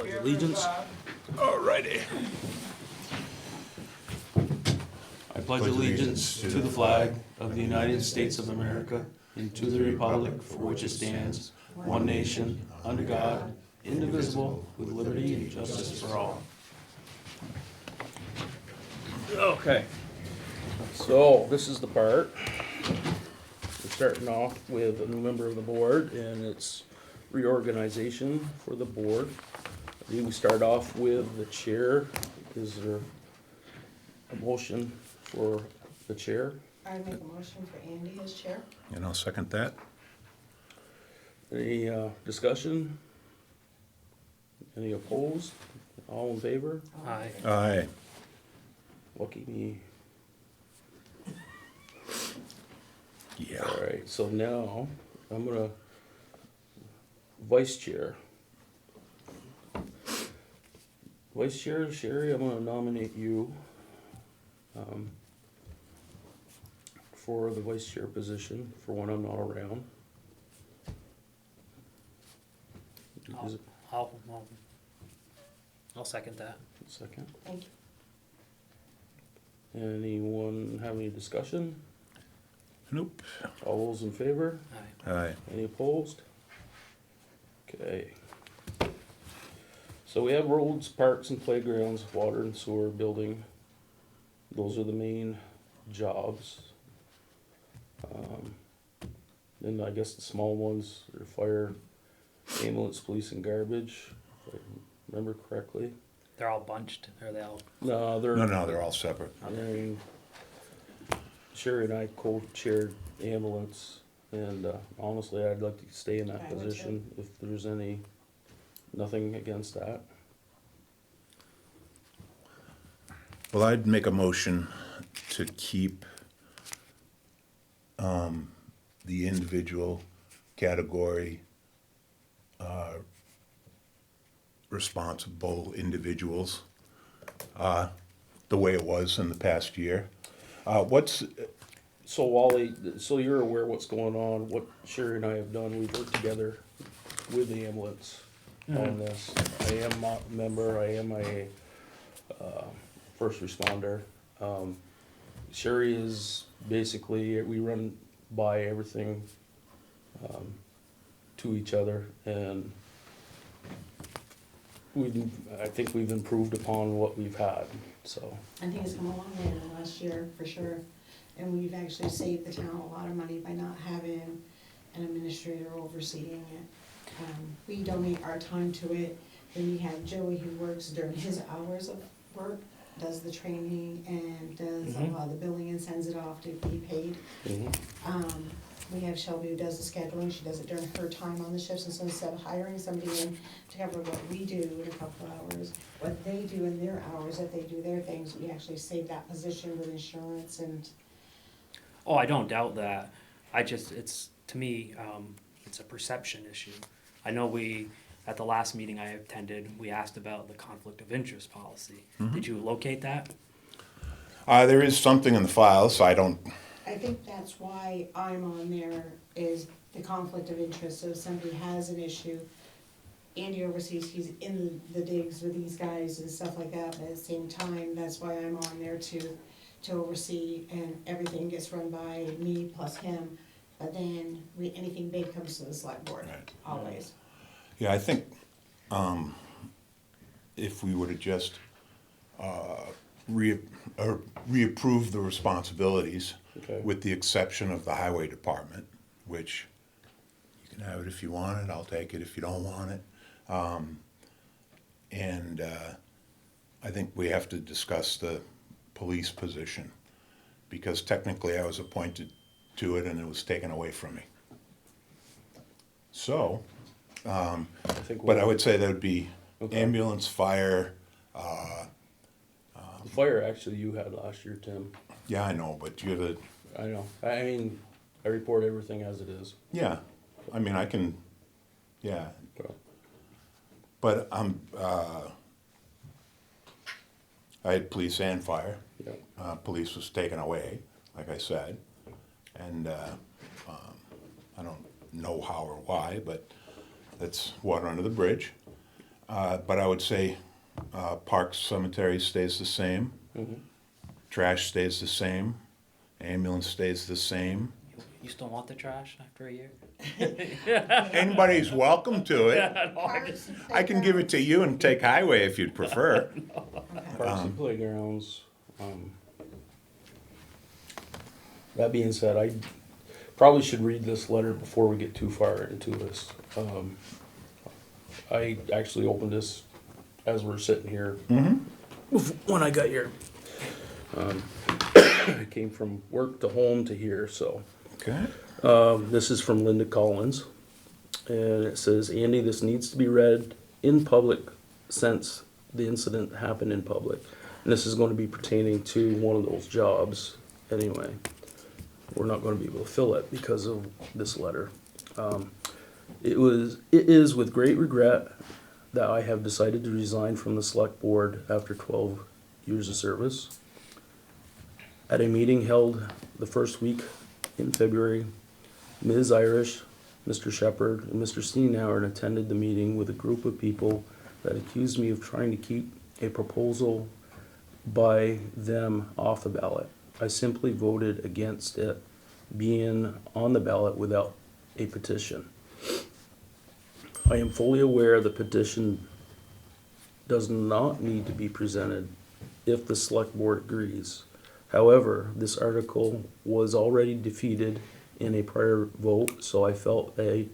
Pledge allegiance. Alrighty. I pledge allegiance to the flag of the United States of America and to the republic for which it stands, one nation, under God, indivisible, with liberty and justice for all. Okay, so this is the part. We're starting off with a new member of the board, and it's reorganization for the board. I think we start off with the chair. Is there a motion for the chair? I make a motion for Andy as chair. And I'll second that. Any discussion? Any opposed? All in favor? Aye. Aye. Lucky me. Yeah. All right, so now I'm gonna, vice chair. Vice chair, Sherry, I'm gonna nominate you for the vice chair position for when I'm not around. Is it I'll second that. a second? Thank you. Anyone have any discussion? Nope. All those in favor? Aye. Aye. Any opposed? Okay. So we have roads, parks and playgrounds, water and sewer, building. Those are the main jobs. Then I guess the small ones are fire, ambulance, police and garbage, if I remember correctly. They're all bunched, or they all, No, they're. No, they're all separate. I mean, Sherry and I co-chaired ambulance, and honestly, I'd like to stay in that I would too. position if there's nothing against that. Well, I'd make a motion to keep the individual category responsible individuals the way it was in the past year. What's, So Wally, so you're aware what's going on, what Sherry and I have done, we've worked together with the ambulance on this. I am a member, I am a first responder. Sherry is basically, we run by everything to each other, and I think we've improved upon what we've had, so. I think it's come a long way in the last year, for sure. And we've actually saved the town a lot of money by not having an administrator overseeing it. We donate our time to it. Then we have Joey who works during his hours of work, does the training and does a lot of the billing and sends it off to be paid. We have Shelby who does the scheduling, she does it during her time on the shifts, and so instead of hiring somebody in to cover what we do in a couple of hours, what they do in their hours, if they do their things, we actually save that position with insurance and, oh, I don't doubt that. It's, to me, it's a perception issue. I know at the last meeting I attended, we asked about the conflict of interest policy. Did you locate that? there is something in the files, so I don't, I think that's why I'm on there, is the conflict of interest, so if somebody has an issue, Andy oversees, he's in the digs with these guys and stuff like that, but at the same time, that's why I'm on there to oversee, and everything gets run by me plus him, but then anything big comes to the select board, Right. always. yeah, I think if we were to just reapprove the responsibilities, Okay. with the exception of the highway department, which you can have it if you want it, I'll take it if you don't want it. And I think we have to discuss the police position, because technically I was appointed to it and it was taken away from me. So, I think but I would say that would be Okay. ambulance, fire, The fire actually you had last year, Tim. yeah, I know, but you have I know, I mean, I report everything as it is. yeah, I mean, I can, yeah, So, but I had police and fire. yeah. Police was taken away, like I said, and I don't know how or why, but that's water under the bridge. But I would say, parks, cemeteries stays the same, trash stays the same, ambulance stays the same. You still want the trash after a year? Anybody's welcome to it. Parks and I can give it to you and take highway if you'd prefer. Okay. Parks and playgrounds. That being said, I probably should read this letter before we get too far into this. I actually opened this as we're sitting here. When I got here. I came from work to home to here, so. Okay. This is from Linda Collins, and it says, Andy, this needs to be read in public since the incident happened in public. And this is going to be pertaining to one of those jobs anyway. We're not going to be able to fill it because of this letter. It is with great regret that I have decided to resign from the select board after 12 years of service. At a meeting held the first week in February, Ms. Irish, Mr. Shepherd, and Mr. Steenauer attended the meeting with a group of people that accused me of trying to keep a proposal by them off the ballot. I simply voted against it being on the ballot without a petition. I am fully aware the petition does not need to be presented if the select board agrees. However, this article was already defeated in a prior vote, so I felt they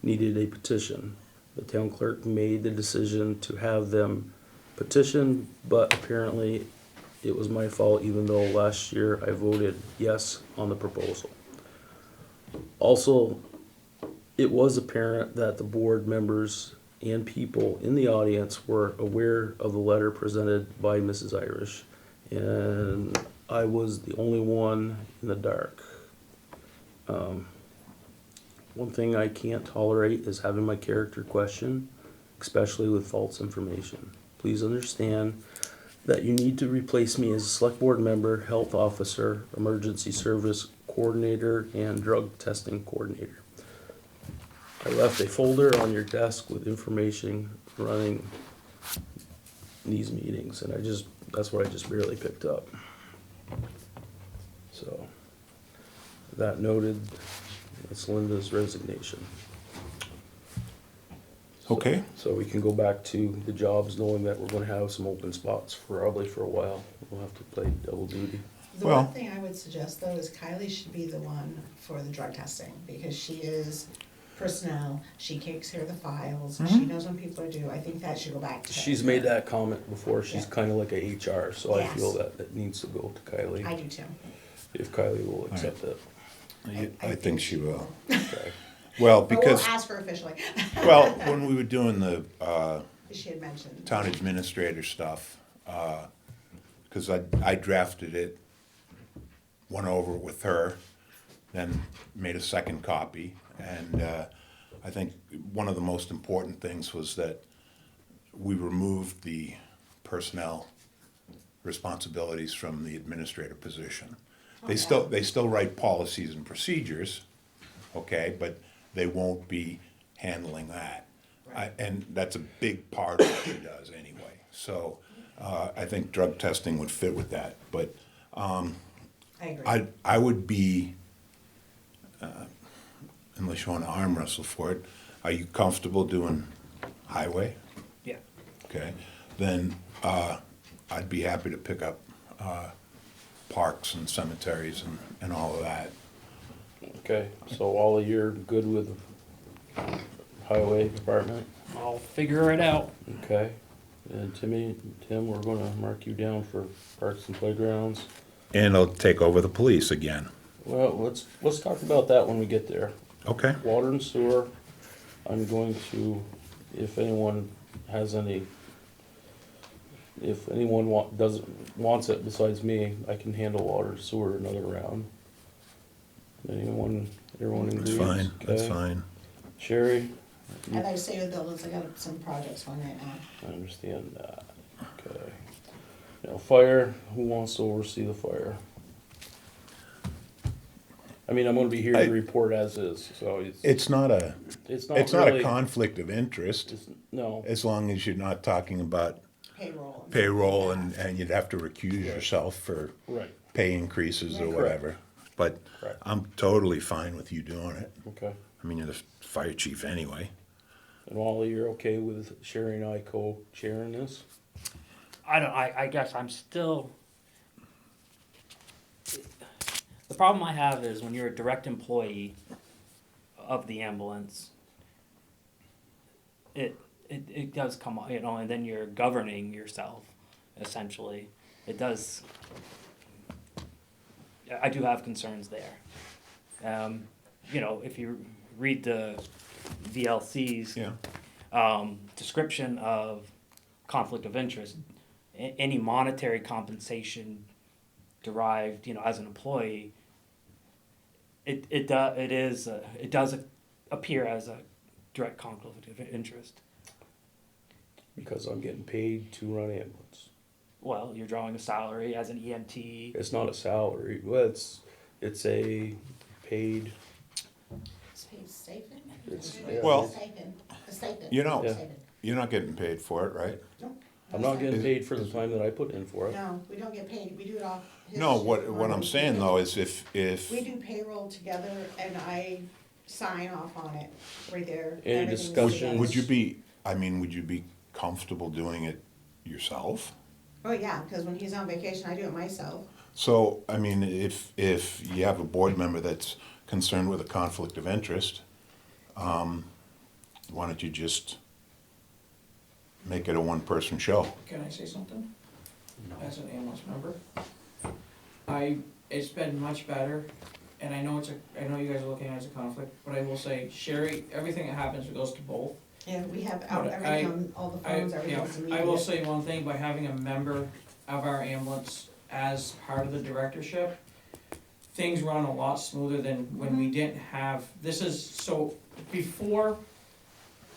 needed a petition. The town clerk made the decision to have them petition, but apparently it was my fault, even though last year I voted yes on the proposal. Also, it was apparent that the board members and people in the audience were aware of the letter presented by Mrs. Irish, and I was the only one in the dark. One thing I can't tolerate is having my character questioned, especially with false information. Please understand that you need to replace me as a select board member, health officer, emergency service coordinator, and drug testing coordinator. I left a folder on your desk with information running these meetings, and that's what I just barely picked up. So, that noted, it's Linda's resignation. Okay. So we can go back to the jobs, knowing that we're gonna have some open spots probably for a while. We'll have to play double duty. The Well- one thing I would suggest though is Kylie should be the one for the drug testing, because she is personnel, she takes care of the files, she knows when people are due. I think that should go back to her. She's made that comment before, she's Yeah. kinda like a HR, so I Yes. feel that it needs to go to Kylie, I do too. if Kylie will accept it. I think she will. Okay. Well, But we'll because, ask her officially. well, when we were doing the, She had mentioned. town administrator stuff, because I drafted it, went over it with her, then made a second copy, and I think one of the most important things was that we removed the personnel responsibilities from the administrator position. They still write policies and procedures, okay, but they won't be handling that. And that's a big part of what she does anyway. So I think drug testing would fit with that. But I agree. I would be, unless you want to arm wrestle for it, are you comfortable doing highway? Yeah. Okay, then I'd be happy to pick up parks and cemeteries and all of that. Okay, so all you're good with highway department? I'll figure it out. Okay, and Tim, we're gonna mark you down for parks and playgrounds. And I'll take over the police again. Well, let's talk about that when we get there. Okay. Water and sewer, I'm going to, if anyone has any, if anyone wants it besides me, I can handle water and sewer another round. Everyone That's agrees? fine, that's Okay. fine. Sherry, And I say with buildings, I got some projects going right now. I understand that, okay. Now, fire, who wants to oversee the fire? I mean, I'm gonna be here to report as is, so It's not a, it's not it's not a really. conflict of interest, No, as long as you're not talking about Payroll. and payroll stuff like that. and you'd have to recuse yourself for right, pay increases or Correct. whatever. But Correct. I'm totally fine with you doing it. okay. I mean, you're the fire chief anyway. And Wally, you're okay with Sherry and I co-chairing this? I guess I'm still. The problem I have is when you're a direct employee of the ambulance, it does come, and then you're governing yourself, essentially. It does, I do have concerns there. If you read the VLC's Yeah. description of conflict of interest, any monetary compensation derived, as an employee, it does appear as a direct conflict of interest. Because I'm getting paid to run ambulance. Well, you're drawing a salary as an EMT. It's not a salary, well, it's a paid, It's paid stipend? It's- It's Well- a stipend. A stipend. You know- A stipend. You're not getting paid for it, right? Nope. I'm not getting Is- paid for the time that I put in for it. No, we don't get paid, we do it off his. No, shift what I'm money. saying though is if, We do payroll together and I sign off on it right there. Any Everything's discussion- together. would you be comfortable doing it yourself? Oh, yeah, because when he's on vacation, I do it myself. So, I mean, if you have a board member that's concerned with a conflict of interest, why don't you just make it a one-person show? Can I say something? As an ambulance member? It's been much better, and I know I know you guys are looking at it as a conflict, but I will say, Sherry, everything that happens goes to both. Yeah, we have But everything on all the phones, everything's immediate. I will say one thing, by having a member of our ambulance as part of the directorship, things run a lot smoother than when we didn't have, before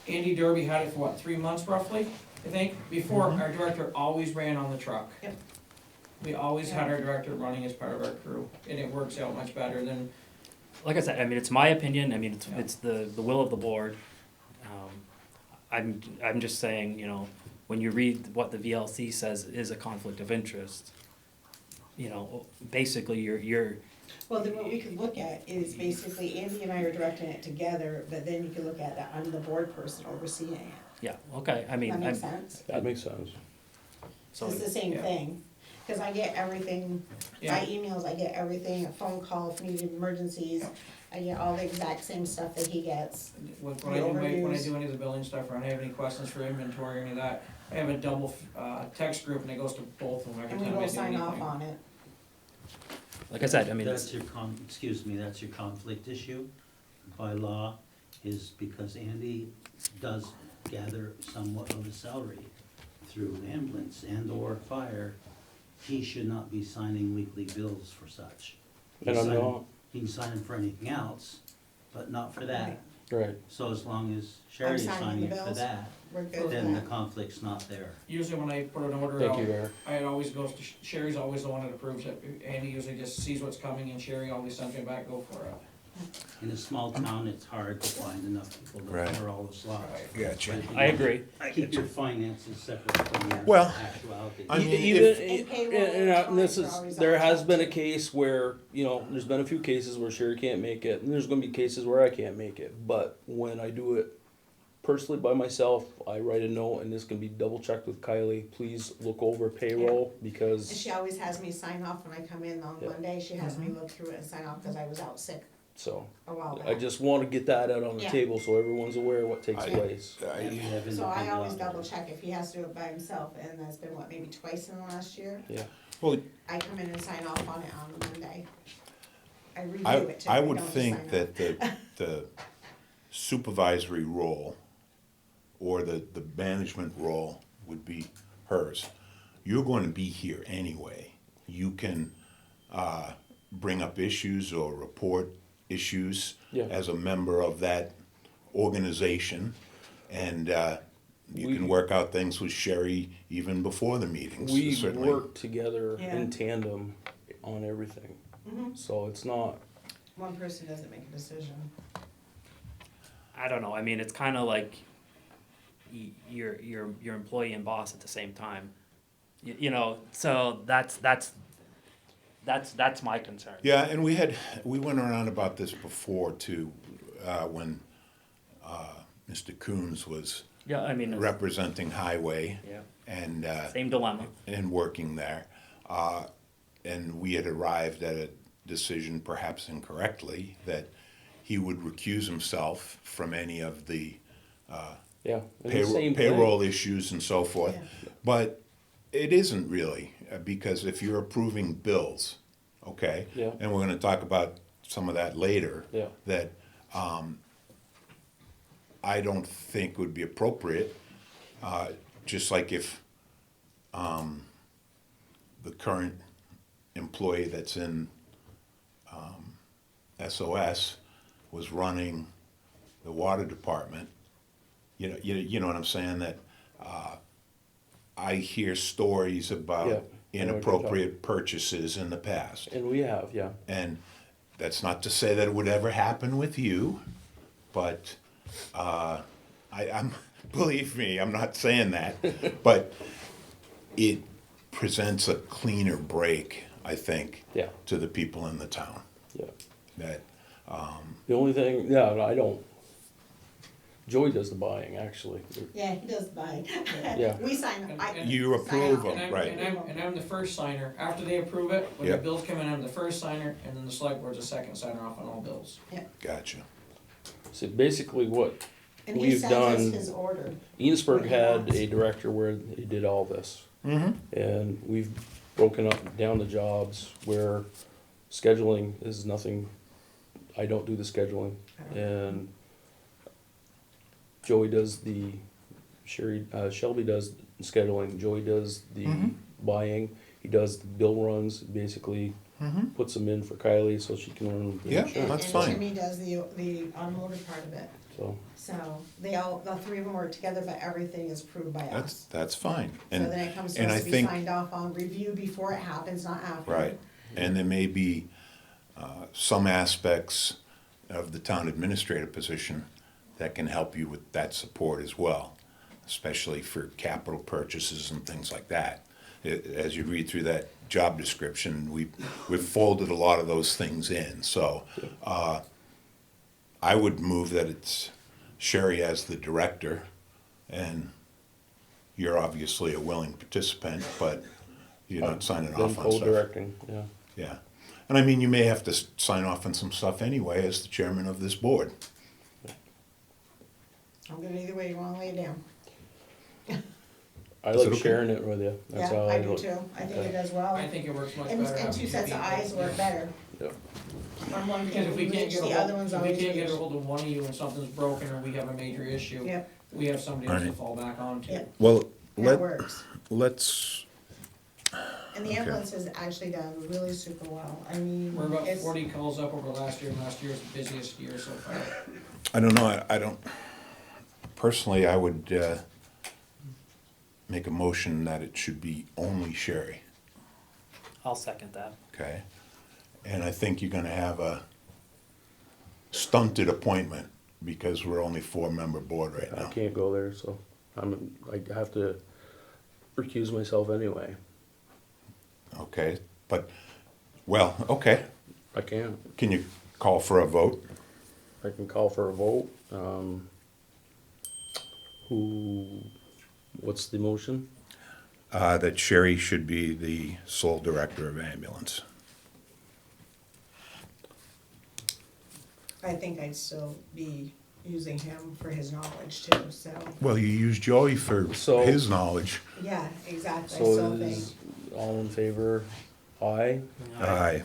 Andy Derby had it for 3 months roughly, I think, before our director always ran on the truck. Yep. We always had our director running as part of our crew, and it works out much better than, Like I said, I mean, it's my opinion. I mean, it's the will of the board. I'm just saying, when you read what the VLC says is a conflict of interest, basically you're Well, then what we could look at is basically Andy and I are directing it together, but then you could look at that, I'm the board person overseeing it. yeah, okay. I mean, That makes sense? That makes sense. so It's the same yeah. thing, cause I get everything, Yeah. by emails, I get everything, a phone call if needed, emergencies, I get all the exact same stuff that he gets. when The I do overviews. any of the building stuff, or I have any questions for inventory or any of that, I have a double, text group, and it goes to both of them every And we time I do both anything. sign off on it. like I said, I mean, That's it's, your that's your conflict issue by law, is because Andy does gather somewhat of a salary through ambulance and or fire. He should not be signing weekly bills for such. And I'm Sign- not, He can sign them for anything else, but not for that. right, So as long as Sherry is signing signing the it for bills. that, We're good with then the that. conflict's not there. Usually when I put an order thank out, you, Eric. it always goes to, Sherry's always the one that approves it, Andy usually just sees what's coming, and Sherry always sends me back, go for it. In a small town, it's hard to find enough people to Right. cover all the slots. Gotcha. But if you I agree. Keep your finances separate from your Well, actuality. I mean, Even, if- And payroll and this are is, always there on has top been a too. case where, there's been a few cases where Sherry can't make it, and there's gonna be cases where I can't make it, but when I do it personally by myself, I write a note, and this can be double checked with Kylie, please look over payroll, And because, she always has me sign off when I come in on Yeah. Monday, she has me look through it and sign off, cause I was out sick so, a while back. I just wanna get that out on the Yeah. table, so everyone's aware of what takes I- place. And you have So I independent always double operators. check if he has to do it by himself, and that's been maybe twice in the last year. Yeah, well, I come in and sign off on it on Monday. I review I, it too. I I would don't just think sign that the supervisory role or the management role would be hers. You're going to be here anyway. You can bring up issues or report issues Yeah. as a member of that organization, and you can We- work out things with Sherry even before the meetings. we certainly. work together Yeah. in tandem on everything, Mhm. so it's not, One person doesn't make a decision. I don't know, I mean, it's kinda like you're your employee and boss at the same time. You know, so that's my concern. Yeah, and we went around about this before too, when Mr. Coons was Yeah, I mean, it's- representing Highway yeah, and, same dilemma. and working there. And we had arrived at a decision, perhaps incorrectly, that he would recuse himself from any of the Yeah. And the same thing. payroll issues and so forth. Yeah. But it isn't really, because if you're approving bills, okay? Yeah. And we're gonna talk about some of that later. Yeah. That, I don't think would be appropriate, just like if, the current employee that's in, SOS was running the water department. You know what I'm saying, that, I hear stories Yeah, about I know what you're inappropriate purchases in the past. And we have, yeah. And that's not to say that it would ever happen with you, but, I'm, believe me, I'm not saying that, but it presents a cleaner break, I think, Yeah. to the people in the town. Yeah. That, The only thing, yeah, I don't, Joey does the buying, actually. Yeah, he does buy. Yeah. We sign, You approve sign them. off. right. And I'm the first signer, after they approve it, when the Yep. bills come in, I'm the first signer, and then the select board's the second signer off on all bills. Gotcha. So basically what And he we've sends us done, his order. Enosburg What he had wants. a director where he did all this. Mm-hmm. And we've broken up down the jobs where scheduling is nothing, I don't do the scheduling. And Joey does the, Shelby does the scheduling, Joey does the Mhm. buying, he does the bill runs, basically Mm-hmm. puts them in for Kylie so she can run the Yeah. insurance. That's And fine. Timmy does the automotive part of it. So, So the three of them work together, but everything is approved by us. That's fine. So And, then it comes to and I us to be think, signed off on, review before it happens, not after. right, and there may be, some aspects of the town administrator position that can help you with that support as well, especially for capital purchases and things like that. As you read through that job description, we've folded a lot of those things in, so, I would move that it's Sherry as the director, and you're obviously a willing participant, but you're not signing then off on stuff. co-directing, yeah. Yeah, and I mean, you may have to sign off on some stuff anyway as the chairman of this board. I'm good either way, you wanna lay it down. I Is it like okay? sharing it with you, Yeah, that's how I I do look. too, I think Okay. it does well. I think it works much And, better. and two sets of eyes work better. Yeah. On one Because if we can't page, get the a other hold, one's if on we each can't get page. a hold of one of you and something's broken or we have a major issue, Yep, we have somebody else to Right. fall back on to. yep, Well, that works. let's, And the Okay. ambulance has actually done really super well, I mean, We're about it's, 40 calls up over last year, and last year's the busiest year so far. I don't know, I don't, personally, I would, make a motion that it should be only Sherry, I'll second that. okay? And I think you're gonna have a stunted appointment, because we're only 4-member board right I now. can't go there, so I have to recuse myself anyway. Okay, but, well, okay, I can't. can you call for a vote? I can call for a vote. What's the motion? That Sherry should be the sole director of ambulance. I think I'd still be using him for his knowledge too, so, Well, you use Joey for So- his knowledge. yeah, exactly, I So still is think, all in favor? Aye. Aye.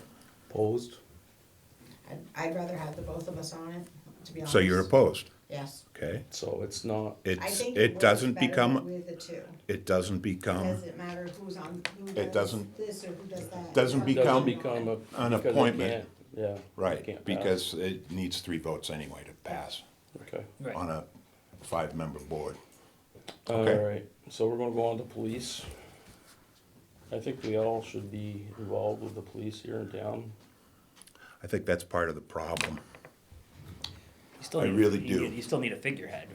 Opposed? I'd rather have the both of us on it, to be honest. So you're opposed, Yes. okay? So it's not, I It's, think it works doesn't better become, with the two. it doesn't become Doesn't matter who's on, who It does doesn't- this or who does that. doesn't It become become a. an because it appointment. can't- Yeah. it right, can't pass. because it needs 3 votes anyway to pass Okay. Right. on a 5-member board. All Okay. right, so we're gonna go on to police. I think we all should be involved with the police here in town. I think that's part of the problem. You still I need really do. You still need a figurehead.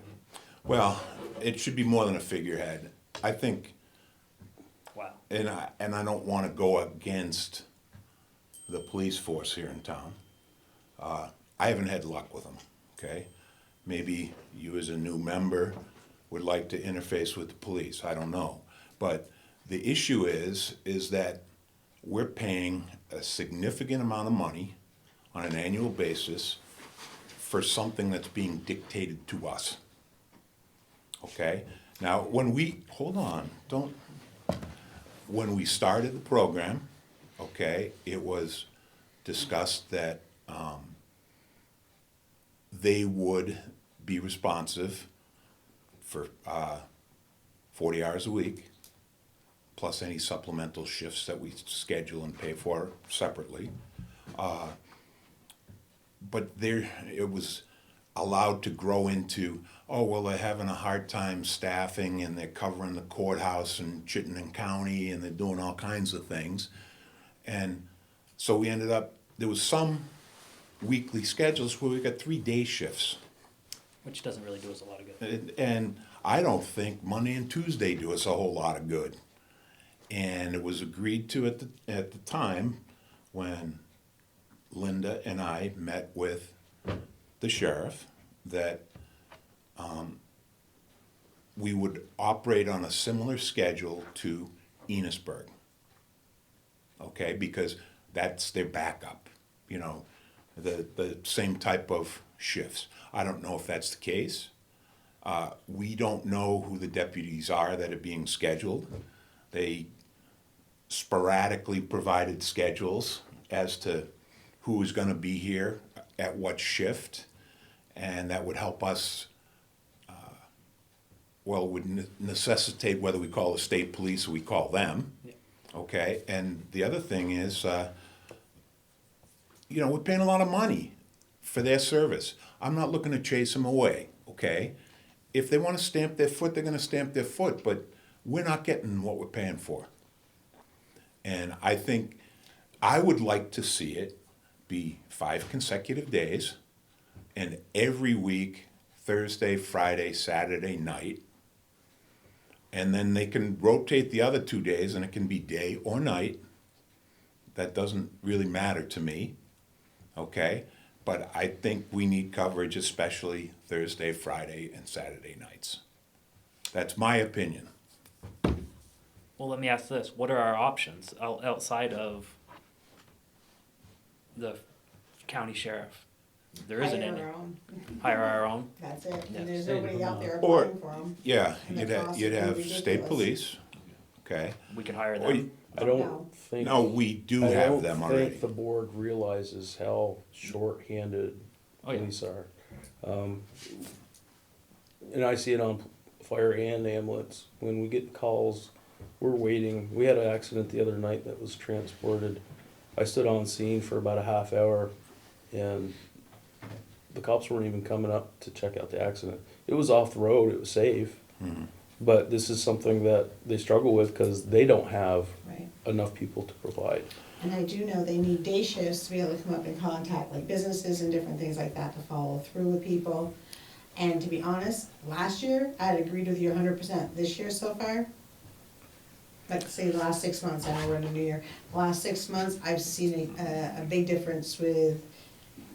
Well, it should be more than a figurehead. I think, Wow. and I don't want to go against the police force here in town. I haven't had luck with them, okay? Maybe you as a new member would like to interface with the police, I don't know. But the issue is that we're paying a significant amount of money on an annual basis for something that's being dictated to us. Okay? Now, when we started the program, okay, it was discussed that they would be responsive for 40 hours a week, plus any supplemental shifts that we schedule and pay for separately. But it was allowed to grow into, oh, well, they're having a hard time staffing and they're covering the courthouse in Chittenden County and they're doing all kinds of things. And so we ended up, there was some weekly schedules where we got 3 day shifts. Which doesn't really do us a lot of good. And I don't think Monday and Tuesday do us a whole lot of good. And it was agreed to at the time when Linda and I met with the sheriff that we would operate on a similar schedule to Enosburg. Okay, because that's their backup, you know, the same type of shifts. I don't know if that's the case. We don't know who the deputies are that are being scheduled. They sporadically provided schedules as to who is going to be here at what shift, and that would help us, would necessitate whether we call the state police or we call them. Yeah. Okay, and the other thing is, we're paying a lot of money for their service. I'm not looking to chase them away, okay? If they want to stamp their foot, they're going to stamp their foot, but we're not getting what we're paying for. And I think I would like to see it be 5 consecutive days, and every week, Thursday, Friday, Saturday night, and then they can rotate the other 2 days, and it can be day or night. That doesn't really matter to me, okay? But I think we need coverage, especially Thursday, Friday, and Saturday nights. That's my opinion. Well, let me ask this: what are our options outside of the county sheriff? There isn't Hire any. our own. Hire our own. That's it, Yeah, and there's state of nobody out there Or- applying for them. Yeah, And the you'd have, cost you'd would be have state ridiculous. police, okay? We can hire Or them. you- I don't No. think. No, we do I have don't them think already. the board realizes how short-handed Oh, yeah. police are. And I see it on fire and ambulance. When we get calls, we're waiting. We had an accident the other night that was transported. I stood on scene for about a half hour, and the cops weren't even coming up to check out the accident. It was off the road, it was safe. Mhm. But this is something that they struggle with because they don't have Right. enough people to provide. And I do know they need day shifts to be able to come up and contact like businesses and different things like that to follow through with people. And to be honest, last year, I'd agreed with you 100%. This year so far, like say the last 6 months, I know we're in a new year, the last 6 months, I've seen a big difference with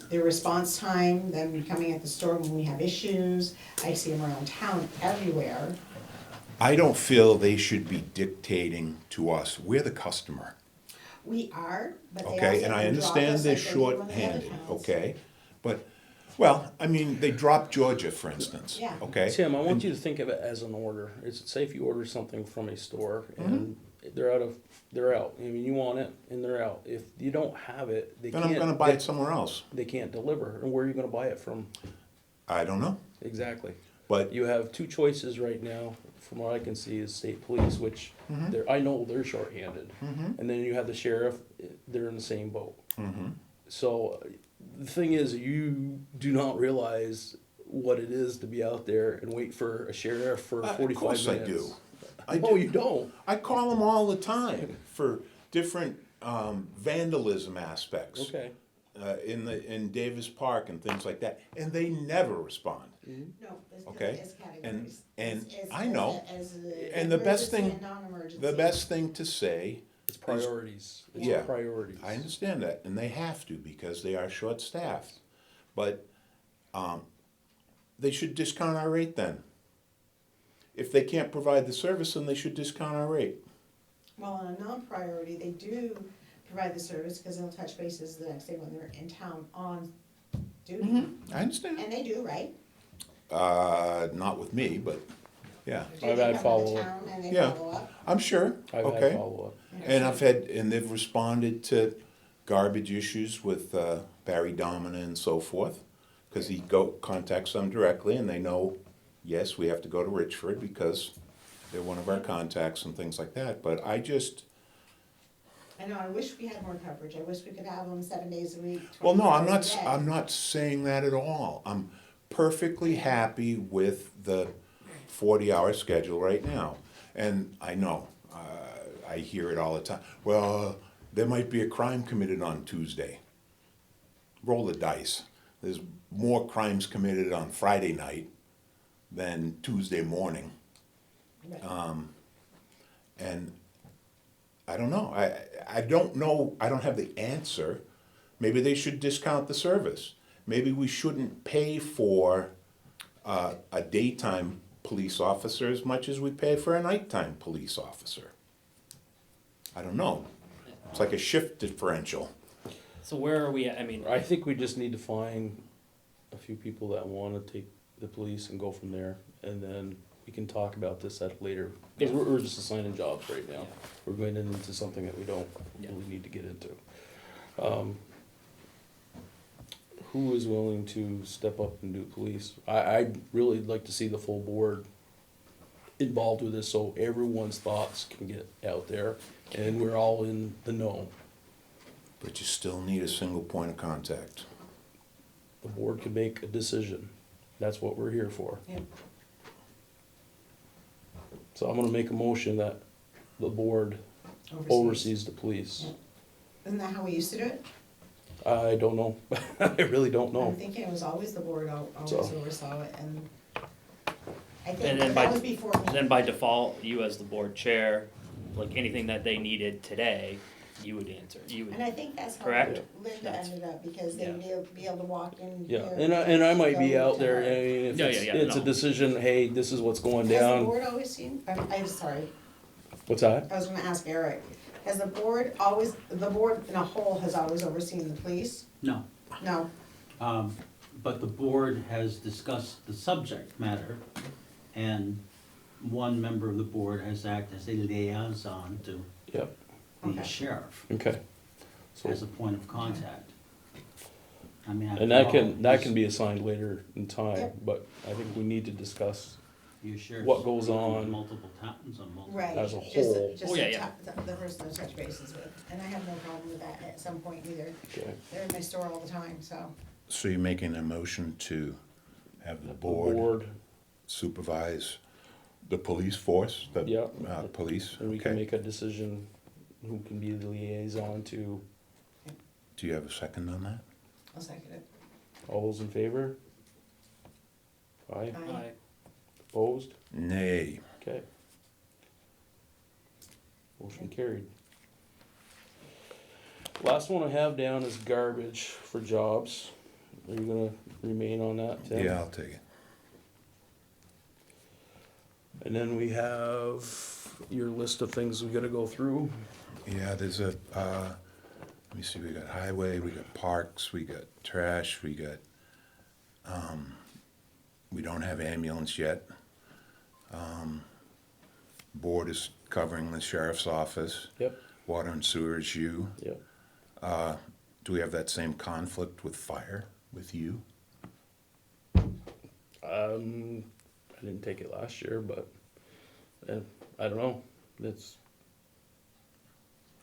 their response time, them coming at the store when we have issues. I see them around town everywhere. I don't feel they should be dictating to us. We're the customer, We are, but they okay? also And I can drop understand us they're like they do in the other short-handed, towns. okay? But, well, I mean, they dropped Georgia, for instance, Yeah. okay? Tim, I want you to think of it as an order. It's say if you order something from a store and they're out. I mean, you want it and they're out. If you don't have it, they Then can't. I'm gonna buy it somewhere else. They can't deliver. And where are you gonna buy it from? I don't know, Exactly. but You have 2 choices right now, from what I can see, is state police, which I know they're shorthanded. And then you have the sheriff, they're in the same boat. So the thing is, you do not realize what it is to be out there and wait for a sheriff for 45 of course minutes. I do. I No, do. you don't. I call them all the time for different vandalism aspects. Okay. in Davis Park and things like that, and they never respond. No, it's Okay. as categories. and As- I know. As And the best emergency thing- and non-emergency. The best thing to say, It's priorities. It's Yeah. priorities. I understand that, and they have to because they are short-staffed. But they should discount our rate then. If they can't provide the service, then they should discount our rate. Well, on a non-priority, they do provide the service, because they'll touch bases the next day when they're in town on duty. I understand. And they do, right? Not with me, but yeah, Do I've they had come into follow-up. town and they Yeah. follow up? I'm sure. I've had Okay. follow-up. And they've responded to garbage issues with Barry Domina and so forth, because he contacts them directly, and they know, yes, we have to go to Richford because they're one of our contacts and things like that. But I know, I wish we had more coverage, I wish we could have them 7 days a week, well, 24 no, hours a day. I'm not saying that at all. I'm perfectly happy with the 40-hour schedule right now. And I know, I hear it all the time. Well, there might be a crime committed on Tuesday. Roll the dice. There's more crimes committed on Friday night than Tuesday morning. Right. And I don't know. I don't know. I don't have the answer. Maybe they should discount the service. Maybe we shouldn't pay for a daytime police officer as much as we pay for a nighttime police officer. I don't know. It's like a shift differential. So where are we at? I mean, I think we just need to find a few people that wanna take the police and go from there, and then we can talk about this at later. Cause we're just assigning jobs right now. Yeah. We're going into something that we don't Yeah. really need to get into. Who is willing to step up and do police? I'd really like to see the full board involved with this, so everyone's thoughts can get out there, and we're all in the know. But you still need a single point of contact. The board can make a decision. That's what we're here for. Yep. So I'm gonna make a motion that the board oversees the police. Yeah. Isn't that how we used to do it? I don't know. I really don't I'm know. thinking it was always the board always So. oversaw it, and I And think then that by- was before me. then by default, you as the board chair, like anything that they needed today, you would answer. You would. And I think that's how Correct? Linda That's- ended up, because Yeah. they'd be able to walk in Yeah, here. and I might be go out to there, her. I mean, if Yeah, it's, yeah, yeah, it's a no. decision, hey, this is what's going Has the down. board always seen, I'm sorry, What's that? I was gonna ask Eric, has the board always, the board in a whole has always overseen the police? No, No, but the board has discussed the subject matter, and one member of the board has acted as a liaison to Yep, the Okay. sheriff okay. So, as a point of contact. I mean, and after all, that can be assigned later in time, Yep. but I think we need to discuss your sheriff's what goes speaking in on multiple towns on multiple. right. as a Just whole. just Oh, yeah, the person to touch bases with, and I have no problem with that at some point either. Okay. They're in my store all the time, so. So you're making a motion to have the The board supervise the police force, the Yeah. police? And we can Okay. make a decision who can be the liaison to, Do you have a second on that? I'll second it. all those in favor? Aye, Aye. opposed? Nay. Okay. Motion carried. Last one I have down is garbage for jobs. Are you gonna remain on that, Tim? Yeah, I'll take it. And then we have your list of things we gotta go through. Yeah, there's a, let me see, we got highway, we got parks, we got trash, we got, we don't have ambulance yet. Board is covering the sheriff's office. Yep, Water and sewer is you. yep. Do we have that same conflict with fire with you? I didn't take it last year, but, I don't know. It's,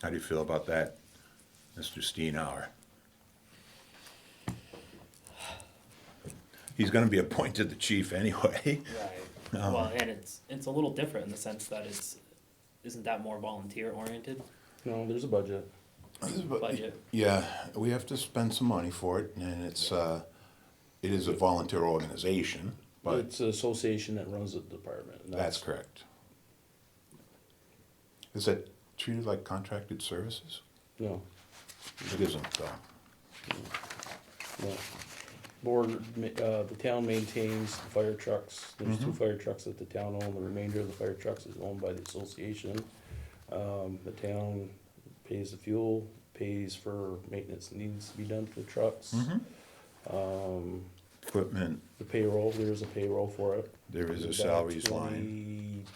How do you feel about that, Mr. Steenhour? He's gonna be appointed the chief anyway. Right. Well, and it's a little different in the sense that isn't that more volunteer oriented? no, there's a budget. budget. Yeah, we have to spend some money for it, and it is a volunteer organization, but It's an association that runs the department. and that's correct. Is that treated like contracted services? No, It isn't, though. no. The town maintains the fire trucks. There's 2 fire trucks that the town owns. The remainder of the fire trucks is owned by the association. The town pays the fuel, pays for maintenance that needs to be done to the trucks. Equipment, The payroll, there is a payroll for it. there is a There's salaries line,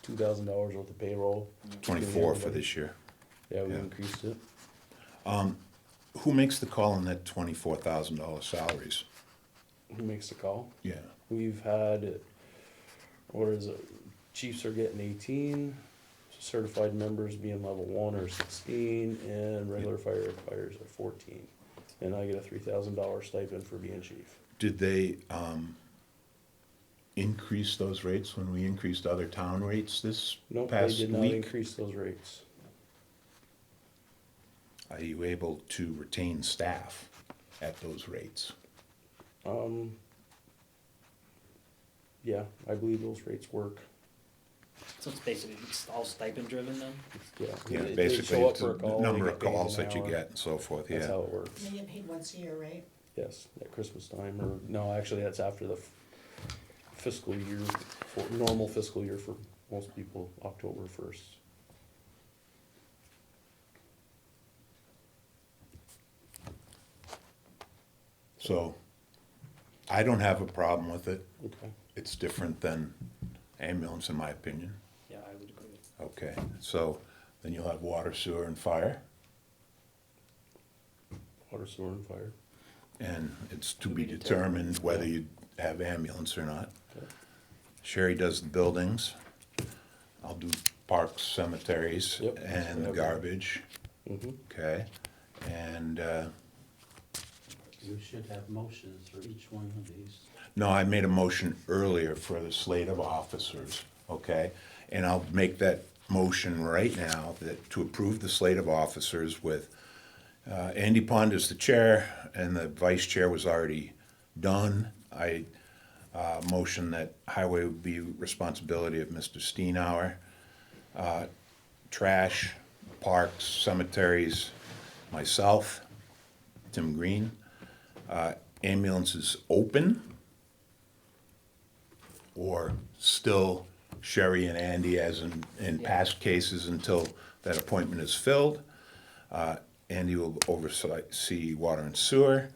$2,000 worth of payroll. 24 for this year. Yeah, we Yeah. increased it. Who makes the call on that $24,000 salaries? Who makes the call? Yeah. We've had, what is it, chiefs are getting 18, certified members being level 1 or 16, and regular firefighters are 14. And I get a $3,000 stipend for being chief. Did they increase those rates when we increased other town rates this Nope, they past did not week? increase those rates. Are you able to retain staff at those rates? Yeah, I believe those rates work. So it's basically, it's all stipend driven then? Yeah. Yeah, They basically, show up it's for a the call, they number get of paid calls an that you hour. get and so forth, That's yeah. how it works. They get paid once a year, right? Yes, at Christmas time, or, no, actually, that's after the fiscal year, normal fiscal year for most people, October 1st. So, I don't have a problem with it. Okay. It's different than ambulance, in my opinion. Yeah, I would agree. Okay, so then you'll have water, sewer, and fire, Water, sewer, and fire. and it's to be determined whether you have ambulance or not. Okay. Sherry does the buildings. I'll do parks, cemeteries, Yep, and the that's what I have. garbage, Mm-hmm. okay? And, You should have motions for each one of these. no, I made a motion earlier for the slate of officers, okay? And I'll make that motion right now, that to approve the slate of officers with Andy Pond as the chair, and the vice chair was already done. I motion that highway would be responsibility of Mr. Steenauer. Trash, parks, cemeteries, myself, Tim Green. Ambulance is open, or still Sherry and Andy as in past cases until that appointment is filled. Andy will oversee water and sewer,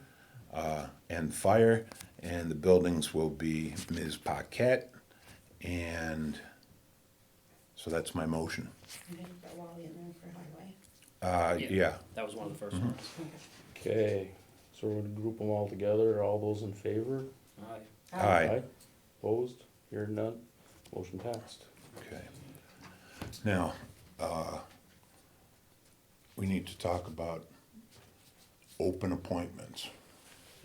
and fire, and the buildings will be Ms. Paquette, and so that's my motion. And then you've got Wally in there for highway. Yeah, That was one of the first ones. Okay, so we're gonna group them all together, all those in favor? Aye. aye. Opposed? Hearing none? Motion passed. Okay. Now, we need to talk about open appointments,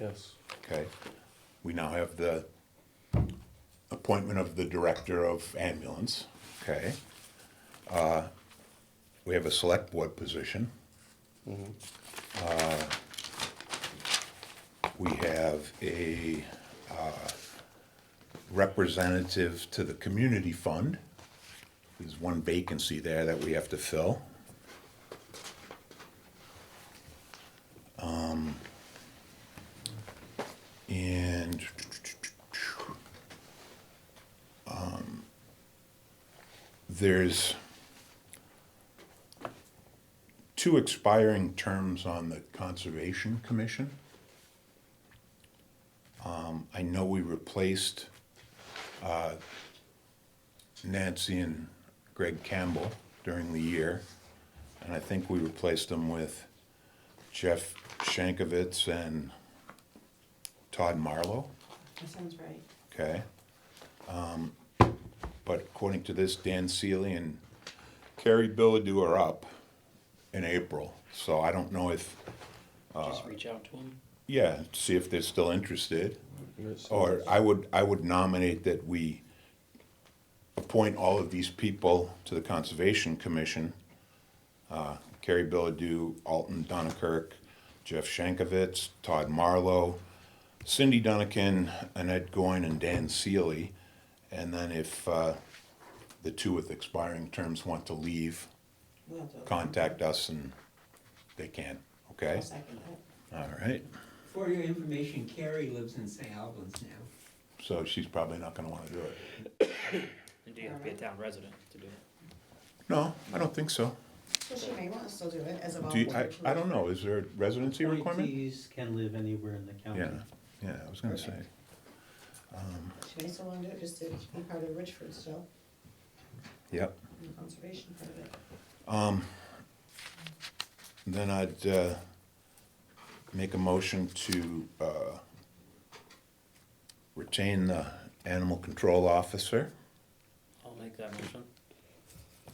Yes. okay? We now have the appointment of the director of ambulance, okay? We have a select board position. We have a representative to the community fund. There's one vacancy there that we have to fill. And there's 2 expiring terms on the Conservation Commission. I know we replaced Nancy and Greg Campbell during the year, and I think we replaced them with Jeff Shankovitz and Todd Marlowe, That sounds right. okay? But according to this, Dan Seeley and Carrie Billadu are up in April, so I don't know if, Just reach out to them. yeah, see if they're still interested. Yes. Or I would nominate that we appoint all of these people to the Conservation Commission. Carrie Billadu, Alton Donakirk, Jeff Shankovitz, Todd Marlowe, Cindy Dunnican, Annette Goyne, and Dan Seeley. And then if the two with expiring terms want to leave, We'll have to- contact us and they can, okay? I'll second that. All right, For your information, Carrie lives in St. Albans now. so she's probably not gonna wanna do it. And do you have to be a town resident to do it? No, I don't think so. So she may want to still do it as a Do you, volunteer. I don't know, is there a residency requirement? Appointees can live anywhere in the county. Yeah, I was gonna say. She may still want to do it just to be part of Richford still, Yep. and the conservation part of it. Then I'd make a motion to retain the animal control officer. I'll make that motion.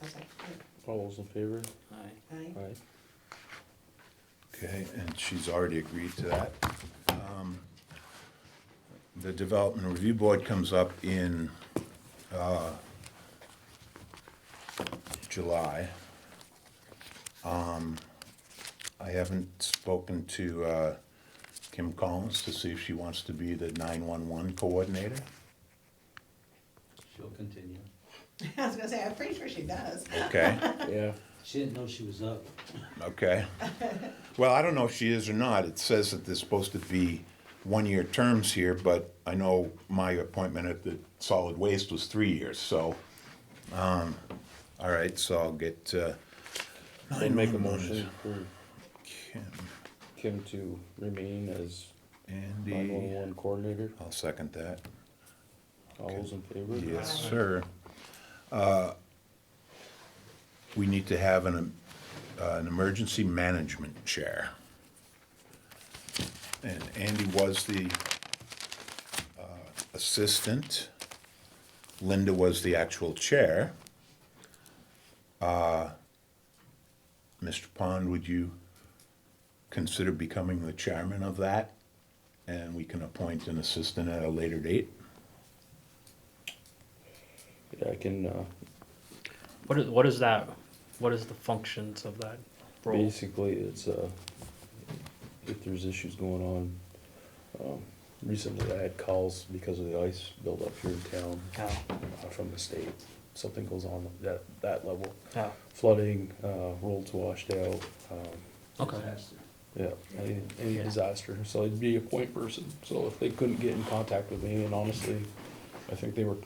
I'll second it. All those in favor? Aye. Aye. Aye. Okay, and she's already agreed to that. The Development Review Board comes up in July. I haven't spoken to Kim Collins to see if she wants to be the 911 coordinator. She'll continue. I was gonna say, I'm pretty sure she does. Okay, Yeah, She didn't know she was up. okay. Well, I don't know if she is or not. It says that there's supposed to be one-year terms here, but I know my appointment at the solid waste was 3 years, so, all right, so I'll get, I'll make a 911 motion for Kim, Kim to remain as Andy, 911 coordinator. I'll second that. All those in favor? Yes, Aye. sir. We need to have an emergency management chair. And Andy was the assistant. Linda was the actual chair. Mr. Pond, would you consider becoming the chairman of that? And we can appoint an assistant at a later date? Yeah, I can, What is that, what is the functions of that role? basically, it's, if there's issues going on, recently I had calls because of the ice buildup here in town, Oh, from the state. Something goes on at that level, oh, flooding, roads washed out, okay. Disaster. yeah, any Yeah. disaster, so it'd be a point person, so if they couldn't get in contact with me, and honestly, I think they were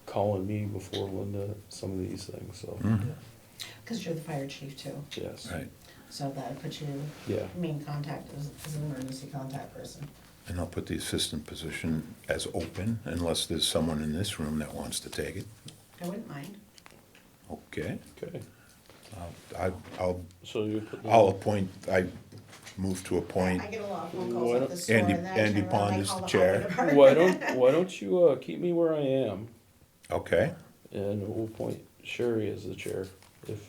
calling me before Linda, some of these things, so, Because you're the fire chief too, yes. Right. so that puts you Yeah, main contact as an emergency contact person. And I'll put the assistant position as open unless there's someone in this room that wants to take it. I wouldn't mind. Okay. okay, I'll so you put the. appoint, I move to appoint, I get a lot of phone Why calls at don't- the store Andy- and then I Andy turn around Pond and I is call the the chair. fire department. Why don't you, keep me where I am, okay? and we'll appoint Sherry as the chair, if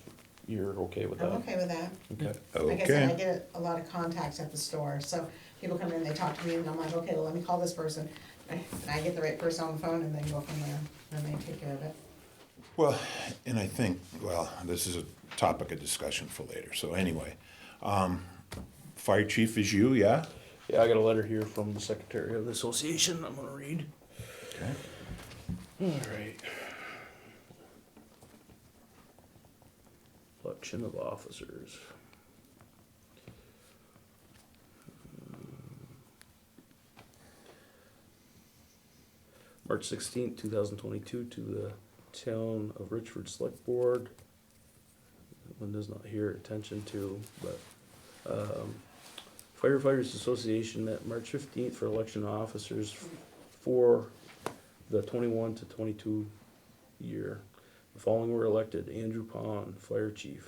you're okay with that. I'm okay with that. Okay, Like I said, I Okay, get a lot of contacts at the store, so people come in, they talk to me, and I'm like, okay, well, let me call this person. And I get the right person on the phone and then go from there, and they take care of it. well, and I think, well, this is a topic of discussion for later, so anyway. Fire chief is you, yeah? yeah, I got a letter here from the secretary of the association, I'm gonna read. Okay. All right. Election of officers. March 16th, 2022, to the Town of Richford Selectboard. Linda's not here, attention to, but Firefighters Association met March 15th for election of officers for the 21 to 22 year. The following were elected: Andrew Pond, Fire Chief;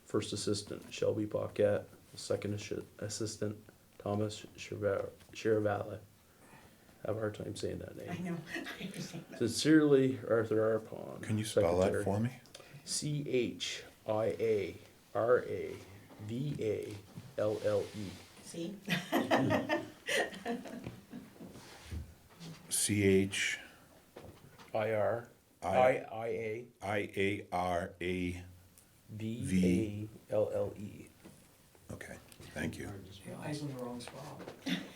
First Assistant, Shelby Paquette; Second Assistant, Thomas Chiravale. I have a hard time saying that I name. know, I understand that. Sincerely, Arthur R. Pond. Can you spell that Secretary. for me? CHIARAVALLE. See? C-H IR. I- IIA. I-A-R-A VALLE. LLE. Okay, thank you. Your eyes in the wrong spot.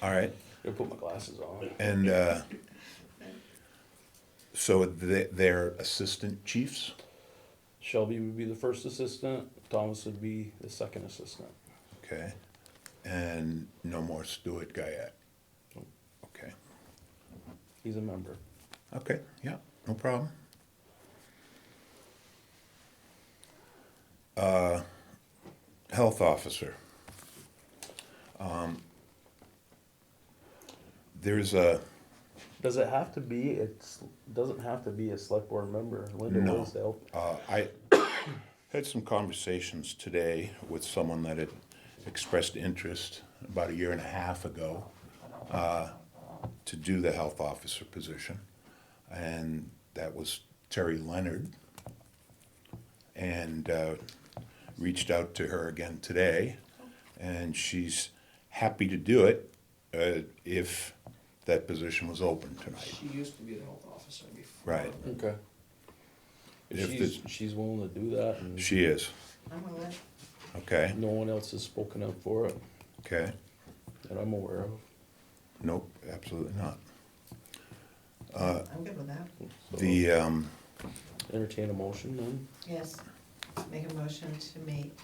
All right, Gotta put my glasses on. and, so they're assistant chiefs? Shelby would be the first assistant, Thomas would be the second assistant. Okay, and no more Stewart guy yet? Okay, He's a member. okay, yeah, no problem. Health officer. There's a, Does it have to be, doesn't have to be a select board member, Linda No. Wilsdale. I had some conversations today with someone that had expressed interest about a year and a half ago to do the health officer position, and that was Terry Leonard. And reached out to her again today, and she's happy to do it if that position was open tonight. She used to be the health officer before. Right. Okay. If She's willing to do that, and She is, I'm with it. okay, no one else has spoken up for it okay. that I'm aware of. Nope, absolutely not. I'm good with that. So, The, entertain a motion then. Yes, make a motion to make,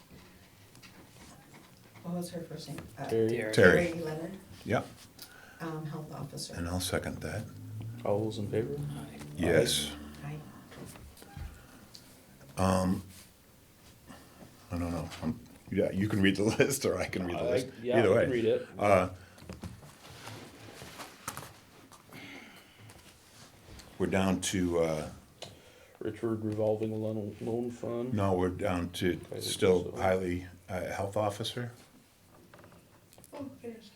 what was her first name? Terry, Terry. Leonard, yeah, health officer. and I'll second that. all those in favor? Yes. Aye. I don't know, yeah, you can read the list, or I can read the list, Yeah, either I way. can read it. We're down to, Richford Revolving Loan Fund. no, we're down to Okay, still so- highly, health officer, Oh, there's,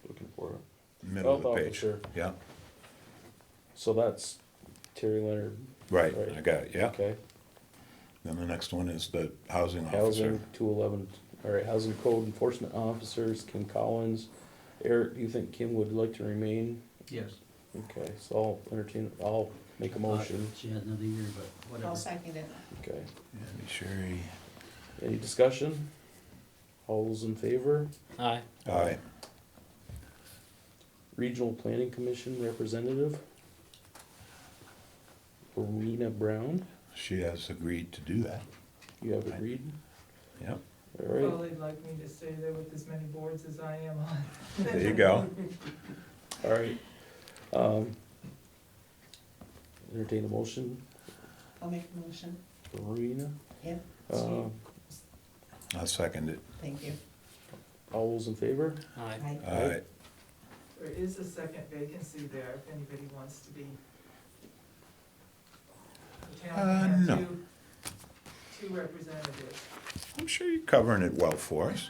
Looking for it. middle of the Health page. officer. Yeah, So that's Terry Leonard. right, Right. I got it, yeah. Okay. Then the next one is the housing officer. Housing, 211, all right, Housing Code Enforcement Officers, Kim Collins. Eric, do you think Kim would like to remain? Yes. Okay, so I'll make a motion. She had another year, but I'll whatever. second it. Okay. Andy Sherry. Any discussion? All those in favor? Aye. Aye. Regional Planning Commission Representative? Rowena Brown, She has agreed to do that. you have agreed? Yep. All right, Well, they'd like me to stay there with as many boards as I am on. There you go. all right. Entertain a motion I'll make a motion. for Rowena. Yep, Um, I'll second it. thank you. all those in favor? Aye. Aye. Aye. There is a second vacancy there if anybody wants to be. The town can no. have two representatives. I'm sure you're covering it well for us.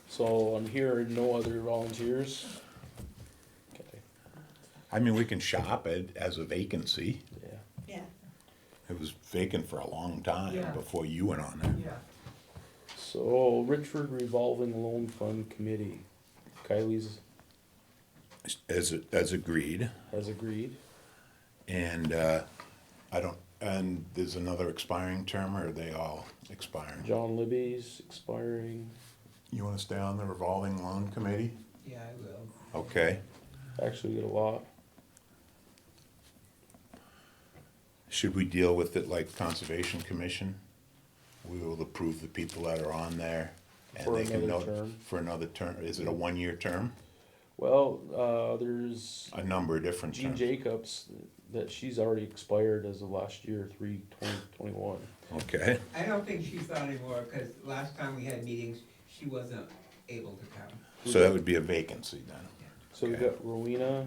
So on here, no other volunteers? Okay, I mean, we can shop it as a vacancy. yeah. Yeah, It was vacant for a long time Yeah. before you went on it. Yeah, So Richford Revolving Loan Fund Committee, Kylie's As agreed. has agreed. And, and there's another expiring term, or are they all expiring? John Libby's expiring, You wanna stay on the revolving loan committee? Yeah, I will. Okay. actually get a lot. Should we deal with it like Conservation Commission? We will approve the people that are on there. And For they can another note term. For another term. Is it a 1-year term? Well, there's A number of different Jean terms. Jacobs, that she's already expired as of last year, 3/20/21. Okay. I don't think she's on anymore, because last time we had meetings, she wasn't able to come. So that would be a vacancy then. So we've Okay. got Rowena,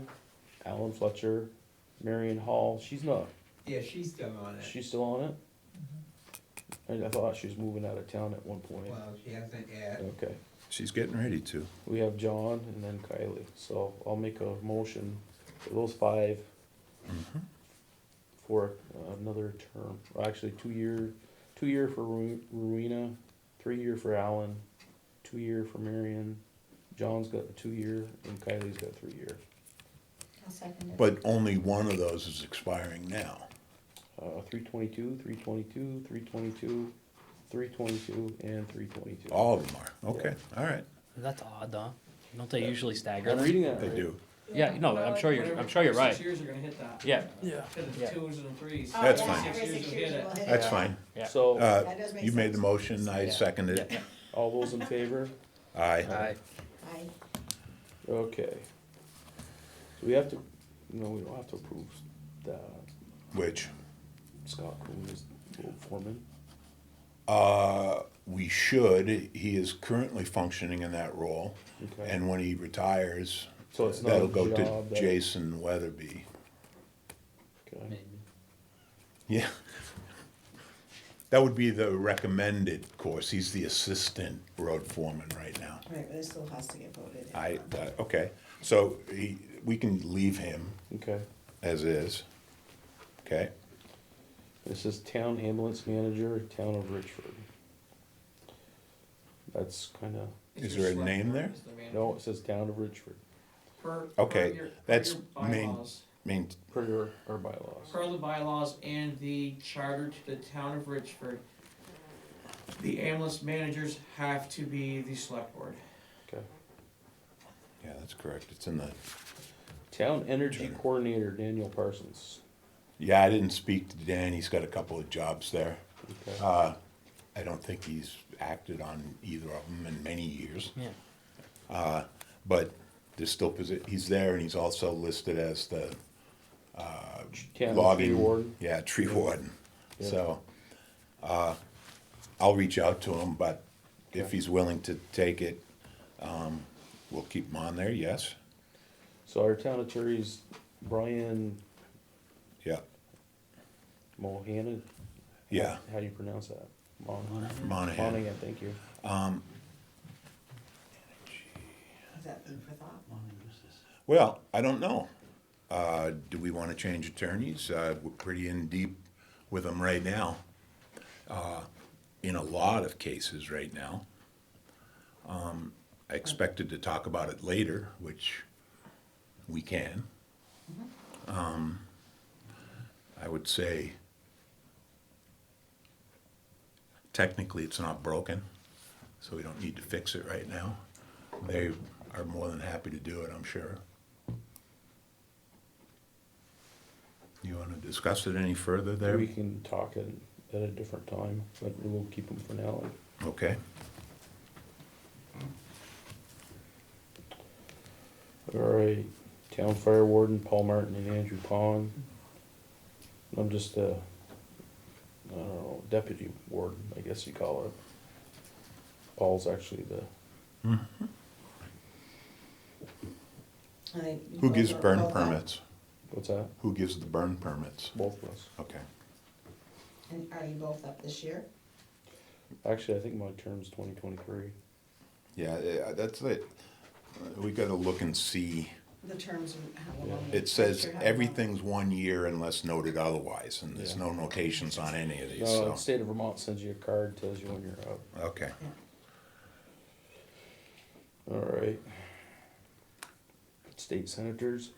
Alan Fletcher, Marion Hall, she's not, Yeah, she's still on it. she's still on it? I thought she was moving out of town at one point. Well, she hasn't yet. Okay, She's getting ready to. we have John and then Kylie, so I'll make a motion for those 5 for another term, well, actually 2-year for Rowena, 3-year for Alan, 2-year for Marion, John's got a 2-year, and Kylie's got 3-year. I'll second it. But only one of those is expiring now. 322, 322, 322, 322, and 322. All of them are, okay, all right, That's odd, though. Don't they usually stagger I'm them? reading that they right? do. Yeah, no, I'm sure you're Whatever, right. 6 years are gonna hit that. Yeah, Yeah. Hit the Yeah. twos and threes. Oh, That's yeah, fine. every 6 years you will hit it. That's fine. yeah. So, That does make You made the sense. motion, I Yeah. seconded Yeah, it. yeah. all those in favor? Aye. Aye. Aye. Okay. So we have to, no, we don't have to approve that. Which, Scott Coon is road foreman. we should, he is currently functioning in that role, Okay. and when he retires, So it's not that'll a go to job that- Jason Weatherby. Okay. Maybe. Yeah. That would be the recommended course, he's the assistant road foreman right now. Right, but it still has to get voted in. Okay, so we can leave him Okay. as is, okay? This is town ambulance manager, town of Richford. That's kinda, Is your there a select name board there? is the manager. no, it says town of Richford, Okay, Per that's your main- bylaws. per our bylaws. Per the bylaws and the charter to the town of Richford, the ambulance managers have to be the select board. Okay. Yeah, that's correct, it's in the, Town energy coordinator, Daniel Parsons. yeah, I didn't speak to Dan, he's got a couple of jobs there. Okay. I don't think he's acted on either of them in many years. Yeah. But there's still, he's there and he's also listed as the Town logging. tree warden. Yeah, tree warden. Yeah. So, I'll reach out to him, but if Okay. he's willing to take it, we'll keep him on there, yes? So our town attorney's Brian Yeah, Mohannan. yeah, How do you pronounce that? Monahan. Monahan. Monahan, thank you. Is that food for thought? Monahan is this. Well, I don't know. Do we wanna change attorneys? We're pretty in deep with them right now. In a lot of cases right now. I expected to talk about it later, which we can. I would say technically it's not broken, so we don't need to fix it right now. They are more than happy to do it, I'm sure. You wanna discuss it any further there? We can talk at a different time, but we'll keep them for now. Okay, All right, town fire warden, Paul Martin and Andrew Pond. I'm just I don't know, deputy warden, I guess you call it. Paul's actually the, I think you who both gives are burn both up. permits? what's that? Who gives the burn permits? Both of us. Okay, And are you both up this year? Actually, I think my term's 2023. yeah, that's it. We gotta look and see. The terms of how long? It says how long- everything's 1 year unless noted otherwise, and there's Yeah. no notations on any of these, No, so. the state of Vermont sends you a card, tells you when you're out. Okay, All right. State senators,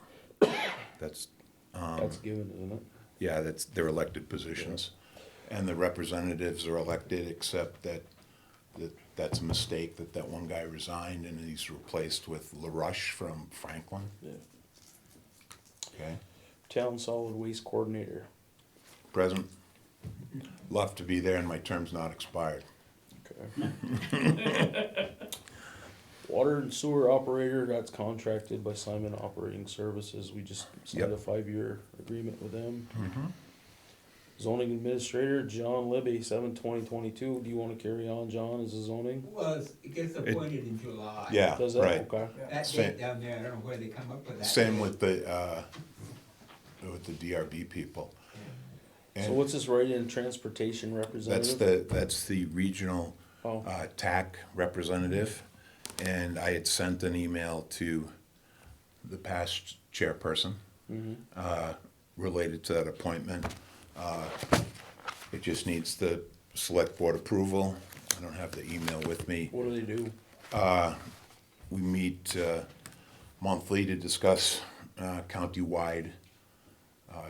that's, that's given, isn't it? yeah, they're elected positions. And the representatives are elected, except that's a mistake, that one guy resigned and he's replaced with LaRush from Franklin, Yeah. okay? Town solid waste coordinator. Present, love to be there and my term's not expired. Okay. Water and sewer operator, that's contracted by Simon Operating Services. We just signed a Yep. 5-year agreement with them. Zoning administrator, John Libby, 7/20/22. Do you wanna carry on, John, as a zoning? Well, it gets appointed in July. Yeah, Does that? right. Okay. That Same. date down there, I don't know where they come up with that. Same date. with the DRB people. So And what's this write-in transportation representative? that's the regional Oh, TAC representative, and I had sent an email to the past chairperson related to that appointment. It just needs the select board approval. I don't have the email with me. what do they do? We meet monthly to discuss countywide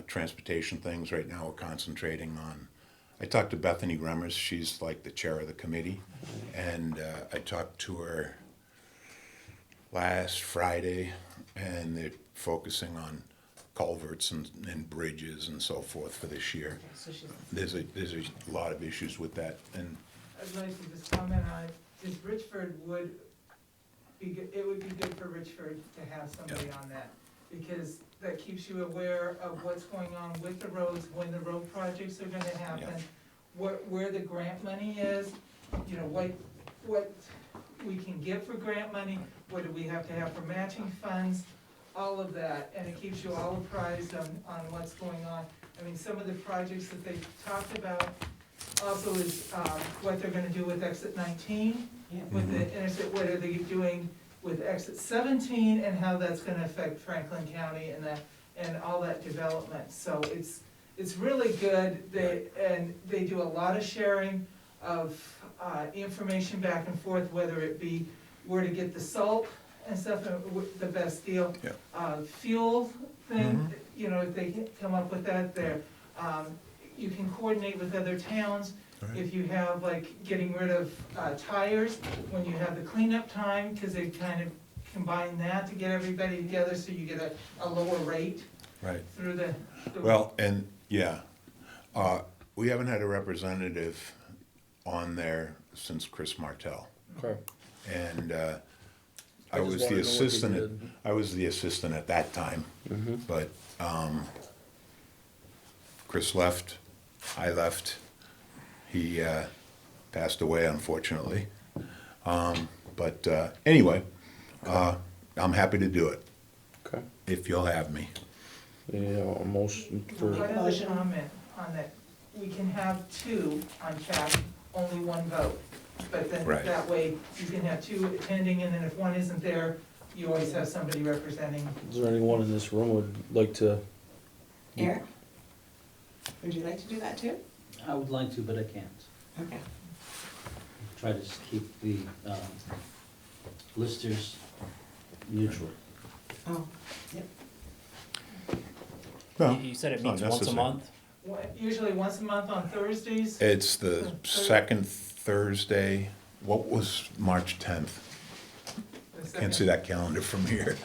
transportation things. Right now, we're concentrating on, I talked to Bethany Remmers, she's like the chair of the committee, and I talked to her last Friday, and they're focusing on culverts and bridges and so forth for this year. So she's, There's a lot of issues with that, and I'd like to just comment on, because Richford would be, it would be good for Richford to have somebody on that, because that keeps you aware of what's going on with the roads, when the road projects are gonna happen, where the grant money is, you know, what we can get for grant money, what do we have to have for matching funds, all of that, and it keeps you all apprised on what's going on. I mean, some of the projects that they talked about also is, what they're gonna do with exit 19, yeah. with the interstate, what are they doing with exit 17, and how that's gonna affect Franklin County and that, and all that development. So it's really good, they do a lot of sharing of, information back and forth, whether it be where to get the salt and stuff, the best deal. Yeah. Fuel thing, you know, if they can come up with that there. You can coordinate with other towns. Right. If you have, like, getting rid of tires, when you have the cleanup time, because they kind of combine that to get everybody together, so you get a lower rate right. through the. Well, and, yeah, we haven't had a representative on there since Chris Martell. Okay. And I I just was wanted to the know what they assistant, did. I was the assistant at that time, but Chris left, I left, he passed away unfortunately. But anyway, I'm happy to do it, Okay. if you'll have me. Yeah, a motion for, One other comment on that, we can have two on CAP, only one vote. But then Right. that way, you can have two attending, and then if one isn't there, you always have somebody representing. is there anyone in this room would like to? Eric? Would you like to do that too? I would like to, but I can't. Okay. Try to keep the listers neutral. Oh, yep. No, You said it it's not meets once a necessary. month? Usually once a month on Thursdays. It's the second Thursday, what was March 10th? Can't see that calendar from here.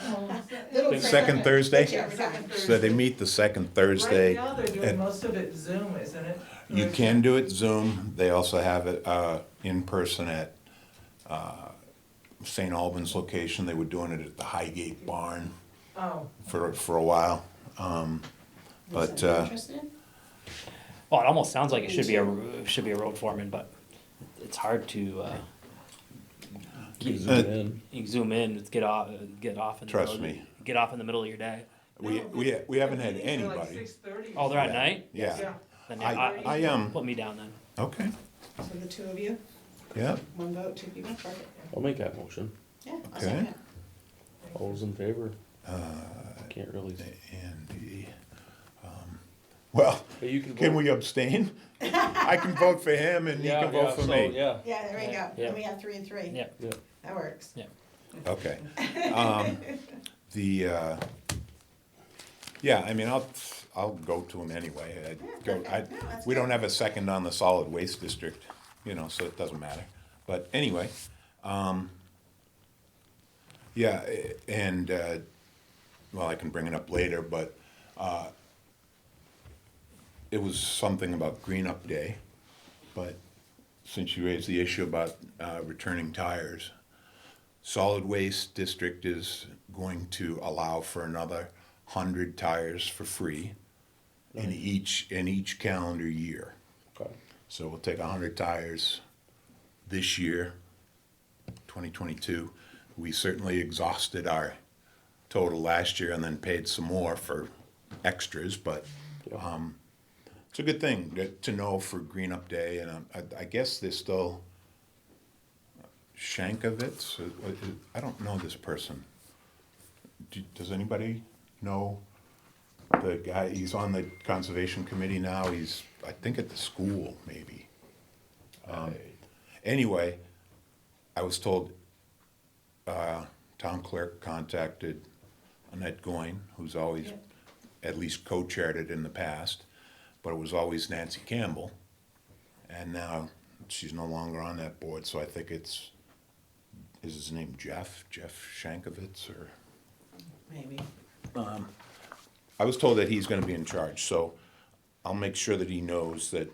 Little Second Thursday? Whichever time. So they meet the second Thursday. Right now, they're doing and most of it Zoom, isn't it? You can do it Zoom. They also have it in person at St. Albans location. They were doing it at the Highgate Barn Oh, for a while. Is But that interested? Well, it almost sounds like it should be a road foreman, but it's hard to, Zoom in. you can zoom in, get off in the Trust middle, me. get off in the middle of your day. we haven't had meetings are like anybody. 6:30. Oh, they're at Yeah. night? Yeah. Then I put me down then. Okay. So the two of you, Yeah. one vote, two people, perfect. I'll make that motion. Yeah, I'll Okay. second it. All those in favor? Can't really. Andy. Well, Hey, you can can vote. we abstain? I can vote for him and you Yeah, can vote yeah, for so, me. Yeah, Yeah, there we go. Yeah. Then we have 3 and 3. Yeah. yeah. That works. Okay. Yeah, I mean, I'll go to him anyway. We don't have a second on the solid waste district, you know, so it doesn't matter. But anyway, yeah, and, well, I can bring it up later, but it was something about Green Up Day, but since you raised the issue about returning tires, solid waste district is going to allow for another 100 tires for free in each calendar year. Okay. So we'll take 100 tires this year, 2022. We certainly exhausted our total last year and then paid some more for extras, but it's a good thing to know for Green Up Day, and I guess there's still Shankovitz. I don't know this person. Does anybody know the guy? He's on the conservation committee now. He's, I think, at the school maybe. Anyway, I was told town clerk contacted Annette Goyne, who's always at least co-chaired it in the past, but it was always Nancy Campbell. And now she's no longer on that board, so I think is his name Jeff Shankovitz, or? Maybe. I was told that he's gonna be in charge, so I'll make sure that he knows that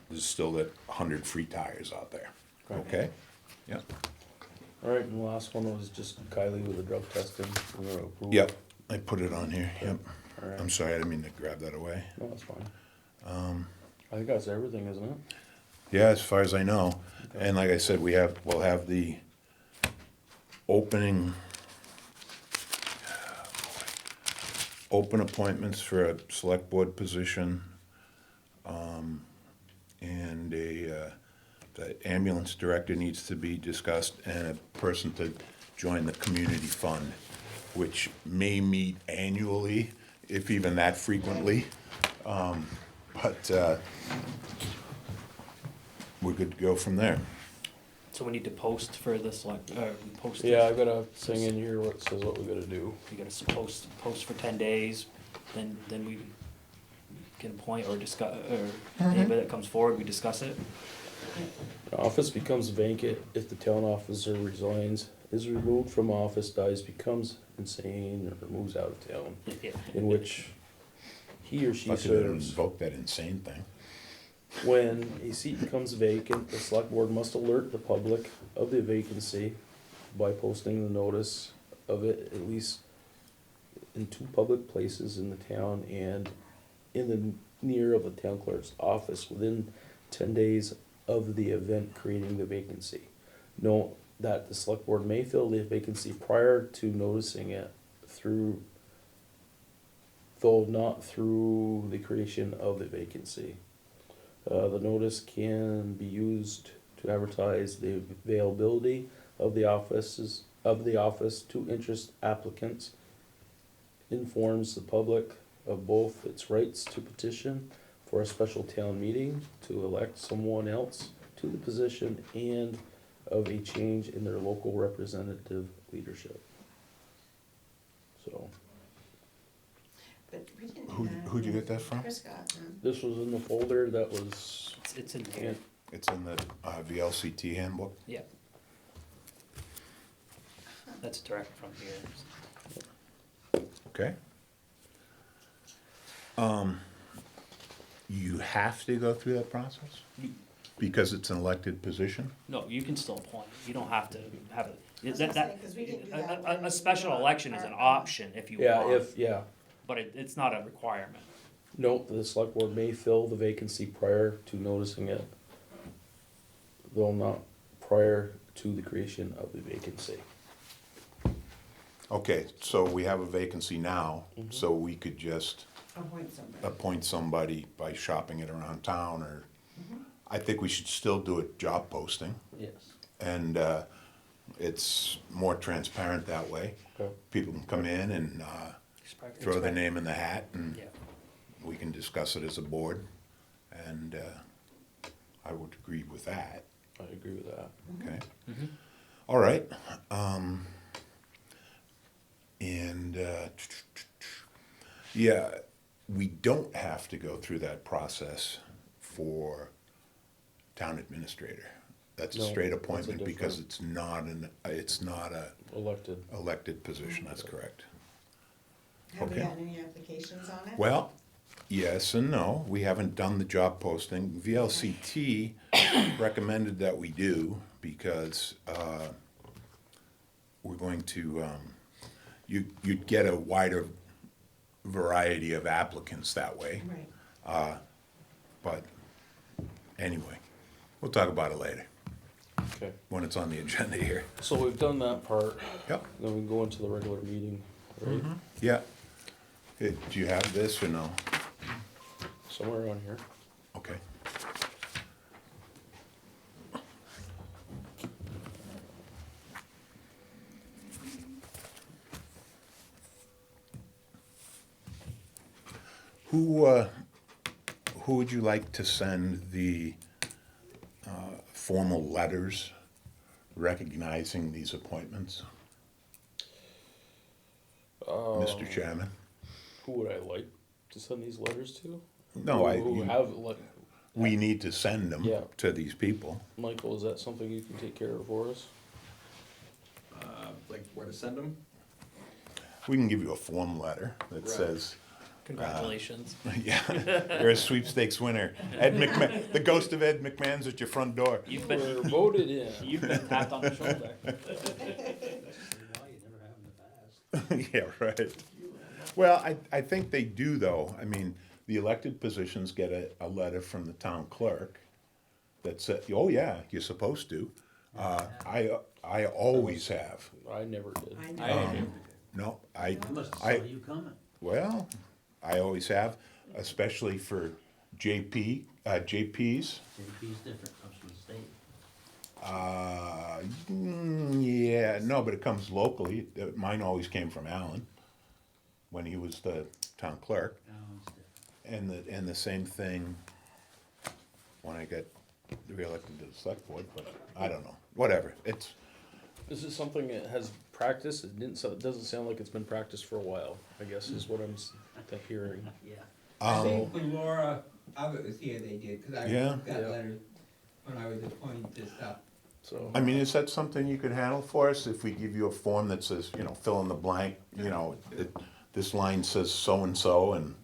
there's still that 100 free tires out there, okay? Yeah, All right, and the last one was just Kylie with the drug testing. We're gonna approve. yep, I put it on here, yep. All right. I'm sorry, I didn't mean to grab that away. No, that's fine. I think that's everything, isn't it? Yeah, as far as I know, and like I said, we'll have the open appointments for a select board position, and the ambulance director needs to be discussed, and a person to join the community fund, which may meet annually, if even that frequently. But we're good to go from there. So we need to post for the select, we post. Yeah, I got a thing in here what says what we gotta do. We gotta post for 10 days, then we can appoint or discuss, or anybody that comes forward, we discuss it. The office becomes vacant if the town officer resigns, is removed from office, dies, becomes insane, or moves out of town, Yeah. in which he or she Lucky they didn't serves. invoke that insane thing. When a seat becomes vacant, the select board must alert the public of the vacancy by posting the notice of it at least in 2 public places in the town and in the near of the town clerk's office within 10 days of the event creating the vacancy. Note that the select board may fill the vacancy prior to noticing it though not through the creation of the vacancy. The notice can be used to advertise the availability of the office to interest applicants, informs the public of both its rights to petition for a special town meeting to elect someone else to the position, and of a change in their local representative leadership. So, But we didn't. Who'd you get that from? Chris got them. this was in the folder that was, It's in here, It's in the VLCT handbook. yeah. That's direct from here. Okay. You have to go through that process? Because it's an elected position? No, you can still appoint, you don't have to have it. I was That, gonna say, 'cause we didn't do that a when we special did election is an our- option if you yeah, want, but it's not a requirement. note that the select board may fill the vacancy prior to noticing it, though not prior to the creation of the vacancy. Okay, so we have a vacancy now, so we could just Appoint somebody. appoint somebody by shopping it around town, or, I think we should still do a job posting, Yes. and it's more transparent that way. Okay. People can come in and throw their name in the hat, and Yeah, we can discuss it as a board, and I would agree with that, I agree with that. okay? Mhm. All right, and, yeah, we don't have to go through that process for town administrator. That's a No, straight that's a appointment because different- it's not a Elected. elected position, that's correct. Have we okay. had any applications on it? Well, yes and no, we haven't done the job posting. VLCT recommended that we do because we're going to, you'd get a wider variety of applicants that way. Right. But anyway, we'll talk about it later, Okay. when it's on the agenda here. So we've done that part, Yep. then we go into the regular meeting, right? Yeah. Hey, do you have this or no? Somewhere around here. Okay. Who would you like to send the formal letters recognizing these appointments? Mr. Chairman? Who would I like? to send these letters to? No, Who have, like, we need to send them Yeah. to these people. Michael, is that something you can take care of for us? Like where to send them? We can give you a form letter that Right. says, Congratulations. yeah, you're a sweepstakes winner. Ed McMahon, the ghost of Ed McMahon's at your front door. You've We're been, voted in. you've been tapped on the shoulder. Why you never have in the past. Yeah, right. Well, I think they do though. I mean, the elected positions get a letter from the town clerk that said, oh yeah, you're supposed to. I always have. I never did. I know. No, I must have I- saw you coming. well, I always have, especially for JPs. JP's different, comes from the state. Yeah, no, but it comes locally. Mine always came from Alan when he was the town clerk. Now it's different. And the same thing when I got reelected to the select board, but I don't know, whatever, it's, Is this something that has practice? It didn't, it doesn't sound like it's been practiced for a while, I guess is what I'm hearing. Yeah. I think when Laura Abbott was here, they did, cause I Yeah. got Yeah. letters when I was appointed to stuff. So, I mean, is that something you could handle for us if we give you a form that says, fill in the blank, this line says so-and-so and,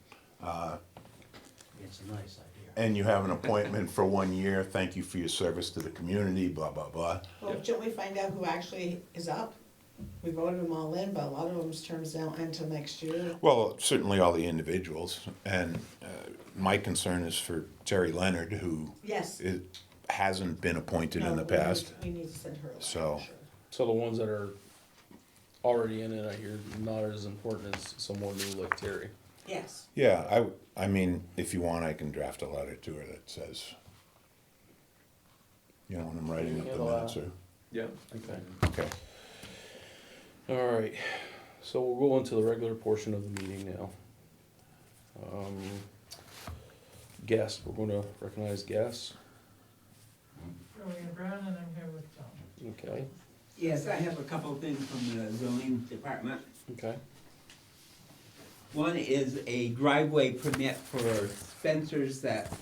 It's a nice idea. and you have an appointment for 1 year, thank you for your service to the community, blah, blah, blah. Well, shouldn't we find out who actually is up? We voted them all in, but a lot of them's terms don't end till next year. Well, certainly all the individuals, and my concern is for Terry Leonard, who Yes. hasn't been appointed in No, the past. We need to send her a letter, So- for sure. so the ones that are already in it, I hear not as important as someone new like Terry. Yes. Yeah, I mean, if you want, I can draft a letter to her that says, when I'm writing up the minutes, or, Yeah. Okay. okay. All right, so we'll go into the regular portion of the meeting now. Guest, we're gonna recognize guests, Rowan Brown, and I'm here with Tom. okay, Yes, I have a couple of things from the zoning department. okay. One is a driveway permit for Spencers that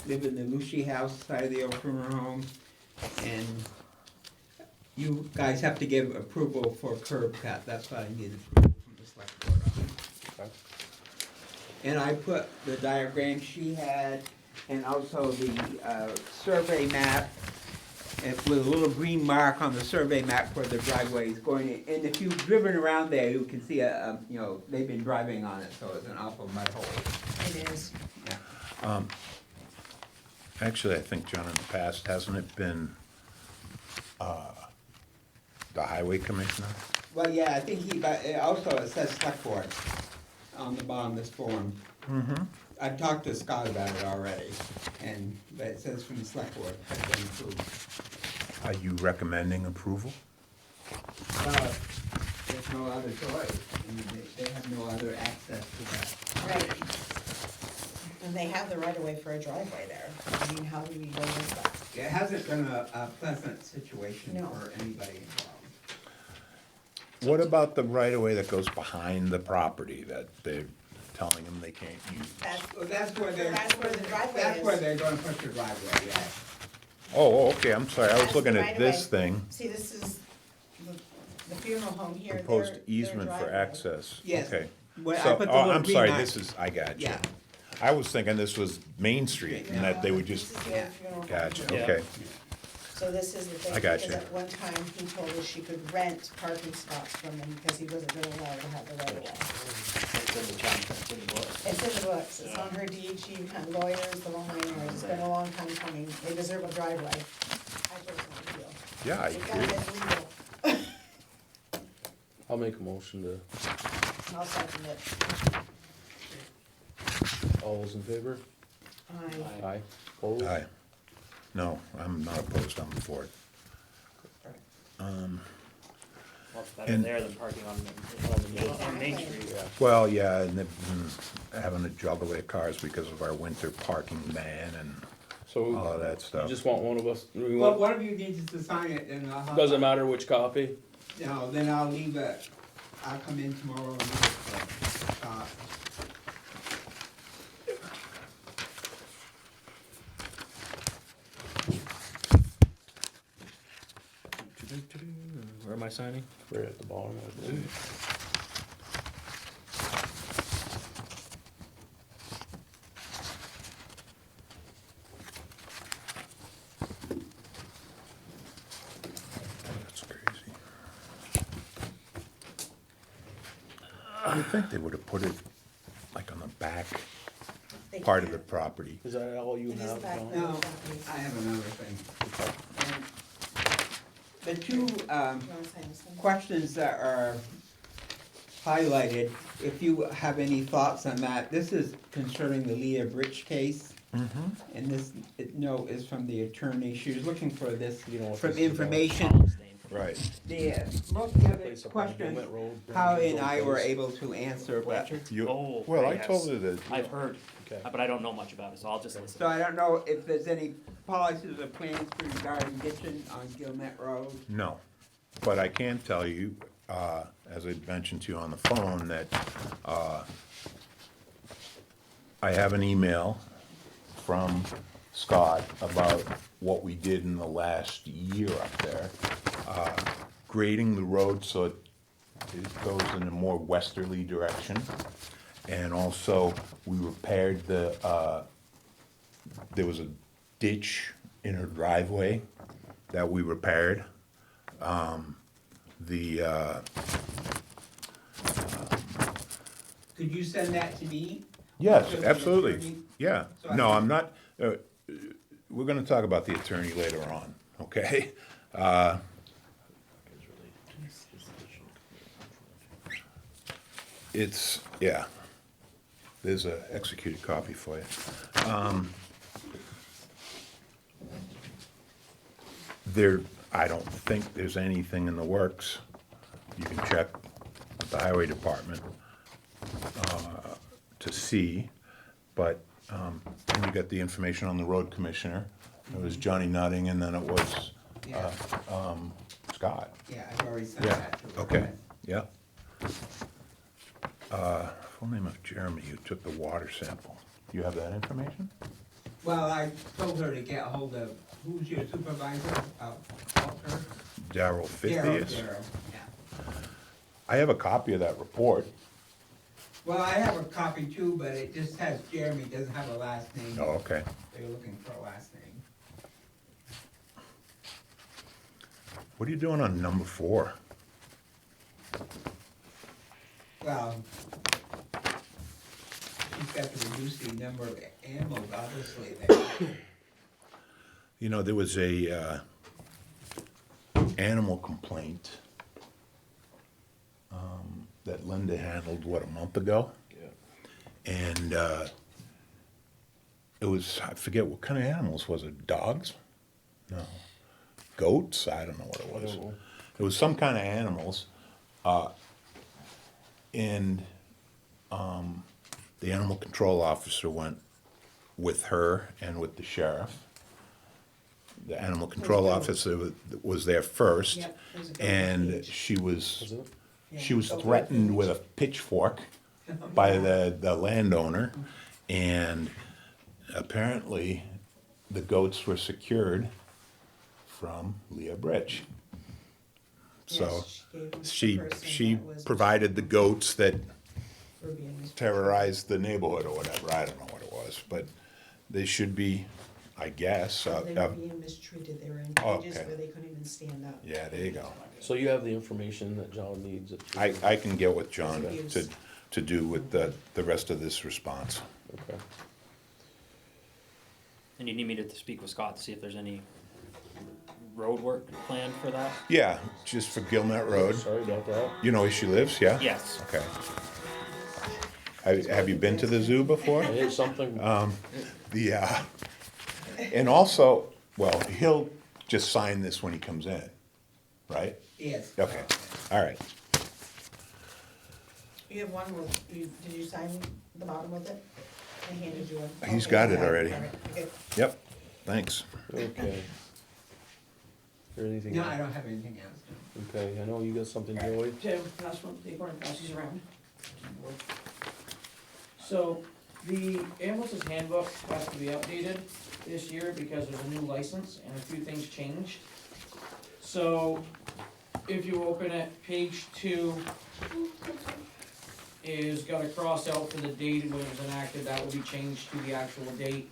live in the Lucy House side of the old Primer home. And you guys have to give approval for curb cut, that's what I need approval from the select board on. Okay. And I put the diagram she had and also the survey map. With a little green mark on the survey map where the driveway is going in. And if you've driven around there, you can see they've been driving on it, so it's an awful mud hole. It is. Yeah. Actually, I think, John, in the past, hasn't it been the highway commissioner? Well, yeah, I think but it says select board on the bottom of this form. Mm-hmm. I talked to Scott about it already, but it says from the select board, has been approved. Are you recommending approval? There's no other choice, I mean, they have no other access to that. Right. And they have the right of way for a driveway there. I mean, how do we go with that? It hasn't been a pleasant situation No. for anybody involved. What about the right-of-way that goes behind the property that they're telling them they can't use? Well, that's where they're. That's where the driveway That's where is. they're gonna put your driveway, yeah. Oh, okay, I'm sorry, I was That's looking the at this right-of-way. thing, See, this is the funeral home here. proposed their easement for driveway. access. Yes. Okay. Well, I So, put the oh, little I'm green sorry, mark. this is, I got you. Yeah. I was thinking this was Main Street and that they would This just, is the old funeral home. gotcha, Yeah. okay. So this is the thing, I got because you. at one time, he told us she could rent parking spots from them because he wasn't gonna allow her to have the right of way. It's in the contract, it's in the book. It's in the books, it's on her deed, she had lawyers, the whole nine yards, it's been a long time coming, they deserve a driveway, I personally feel. Yeah, I It got agree. it legal. I'll make a motion to, I'll second it. all those in favor? Aye. Aye. Opposed? Aye. No, I'm not opposed, I'm for it. Well, it's better And- there than parking on Main Exactly. Street. Yeah. Well, yeah, and they've been having to juggle their cars because of our winter parking ban and So, all of that you stuff. just want one of us, we Well, want, one of you needs to sign it, and I'll have. doesn't matter which copy? No, then I'll leave it, I'll come in tomorrow and leave it for, Where am I signing? Right at the bottom, I believe. That's crazy. You'd think they would have put it like on the back They part of the can't. property. Is that all you It is have, back John? there. No, I have another thing. And the two, You wanna sign this one? questions that are highlighted, if you have any thoughts on that, this is concerning the Leah Bridge case. And this note is from the attorney, she was looking for this You know what from this is about? information. Right. The, most of the other Place up on questions, Gilmet Road, Howie and Brandon's I old were place. able to answer, but, You, Oh, well, I yes. told her that, I've heard, Okay. but I don't know much about it, so I'll just listen. so I don't know if there's any policies or plans for regarding ditching on Gilmet Road. no. But I can tell you, as I mentioned to you on the phone, that, I have an email from Scott about what we did in the last year up there. Grading the road so it goes in a more westerly direction. And also, we repaired the, there was a ditch in her driveway that we repaired. Could you send that to me? Yes, So the absolutely, attorney- yeah. So I No, can- I'm not, we're gonna talk about the attorney later on, okay? It's, yeah, there's a executed copy for you. There, I don't think there's anything in the works. You can check with the highway department to see, but then you got the information on the road commissioner. It was Johnny Nutting, and then it was Yeah, Scott. yeah, I've already sent Yeah, that to her. okay, yeah. Full name of Jeremy, who took the water sample. You have that information? Well, I told her to get a hold of, who's your supervisor, Walter? Darrell Fithius? Darryl, yeah. I have a copy of that report. Well, I have a copy too, but it just has Jeremy, doesn't have a last name. Oh, okay. They're looking for a last name. What are you doing on number 4? Well, she's got to reduce the number of animals, obviously, there. You know, there was a animal complaint that Linda handled, what, a month ago? Yeah. And it was, I forget, what kind of animals was it? Dogs? No. Goats? I don't know what it I was. don't know. It was some kind of animals. And the animal control officer went with her and with the sheriff. The animal control goats. officer was there first. Yep, there's a goat And cage. she was, Is it? she was Yeah. threatened with a pitchfork by the landowner. And apparently, the goats were secured from Leah Bridge. So Yes, she gave them to the person she that was provided the goats that for being mistreated. terrorized the neighborhood or whatever, I don't know what it was, but they should be, I guess, They were being mistreated, they were in Oh, cages okay. where they couldn't even stand up. yeah, there you go. So you have the information that John needs. I can get with John Abuse. to do with the rest of this response. Okay. And you need me to speak with Scott to see if there's any road work planned for that? Yeah, just for Gilmet Road. Sorry about that. You know where she lives, yeah? Yes. Okay. Have you been to the zoo before? I hear something, And also, well, he'll just sign this when he comes in, right? Yes. Okay, all right. You have one with, did you sign the bottom with it? I handed you one. He's Okay, got it you already. All right, okay. Yep, thanks. okay. Is there anything? No, I don't have anything else. Okay, I know you got something, Joey. Tim, pass one, take one and pass these around. So, the ambulances handbook has to be updated this year because there's a new license and a few things changed. So, if you open it, page 2 is got a cross out for the date when it was enacted, that will be changed to the actual date.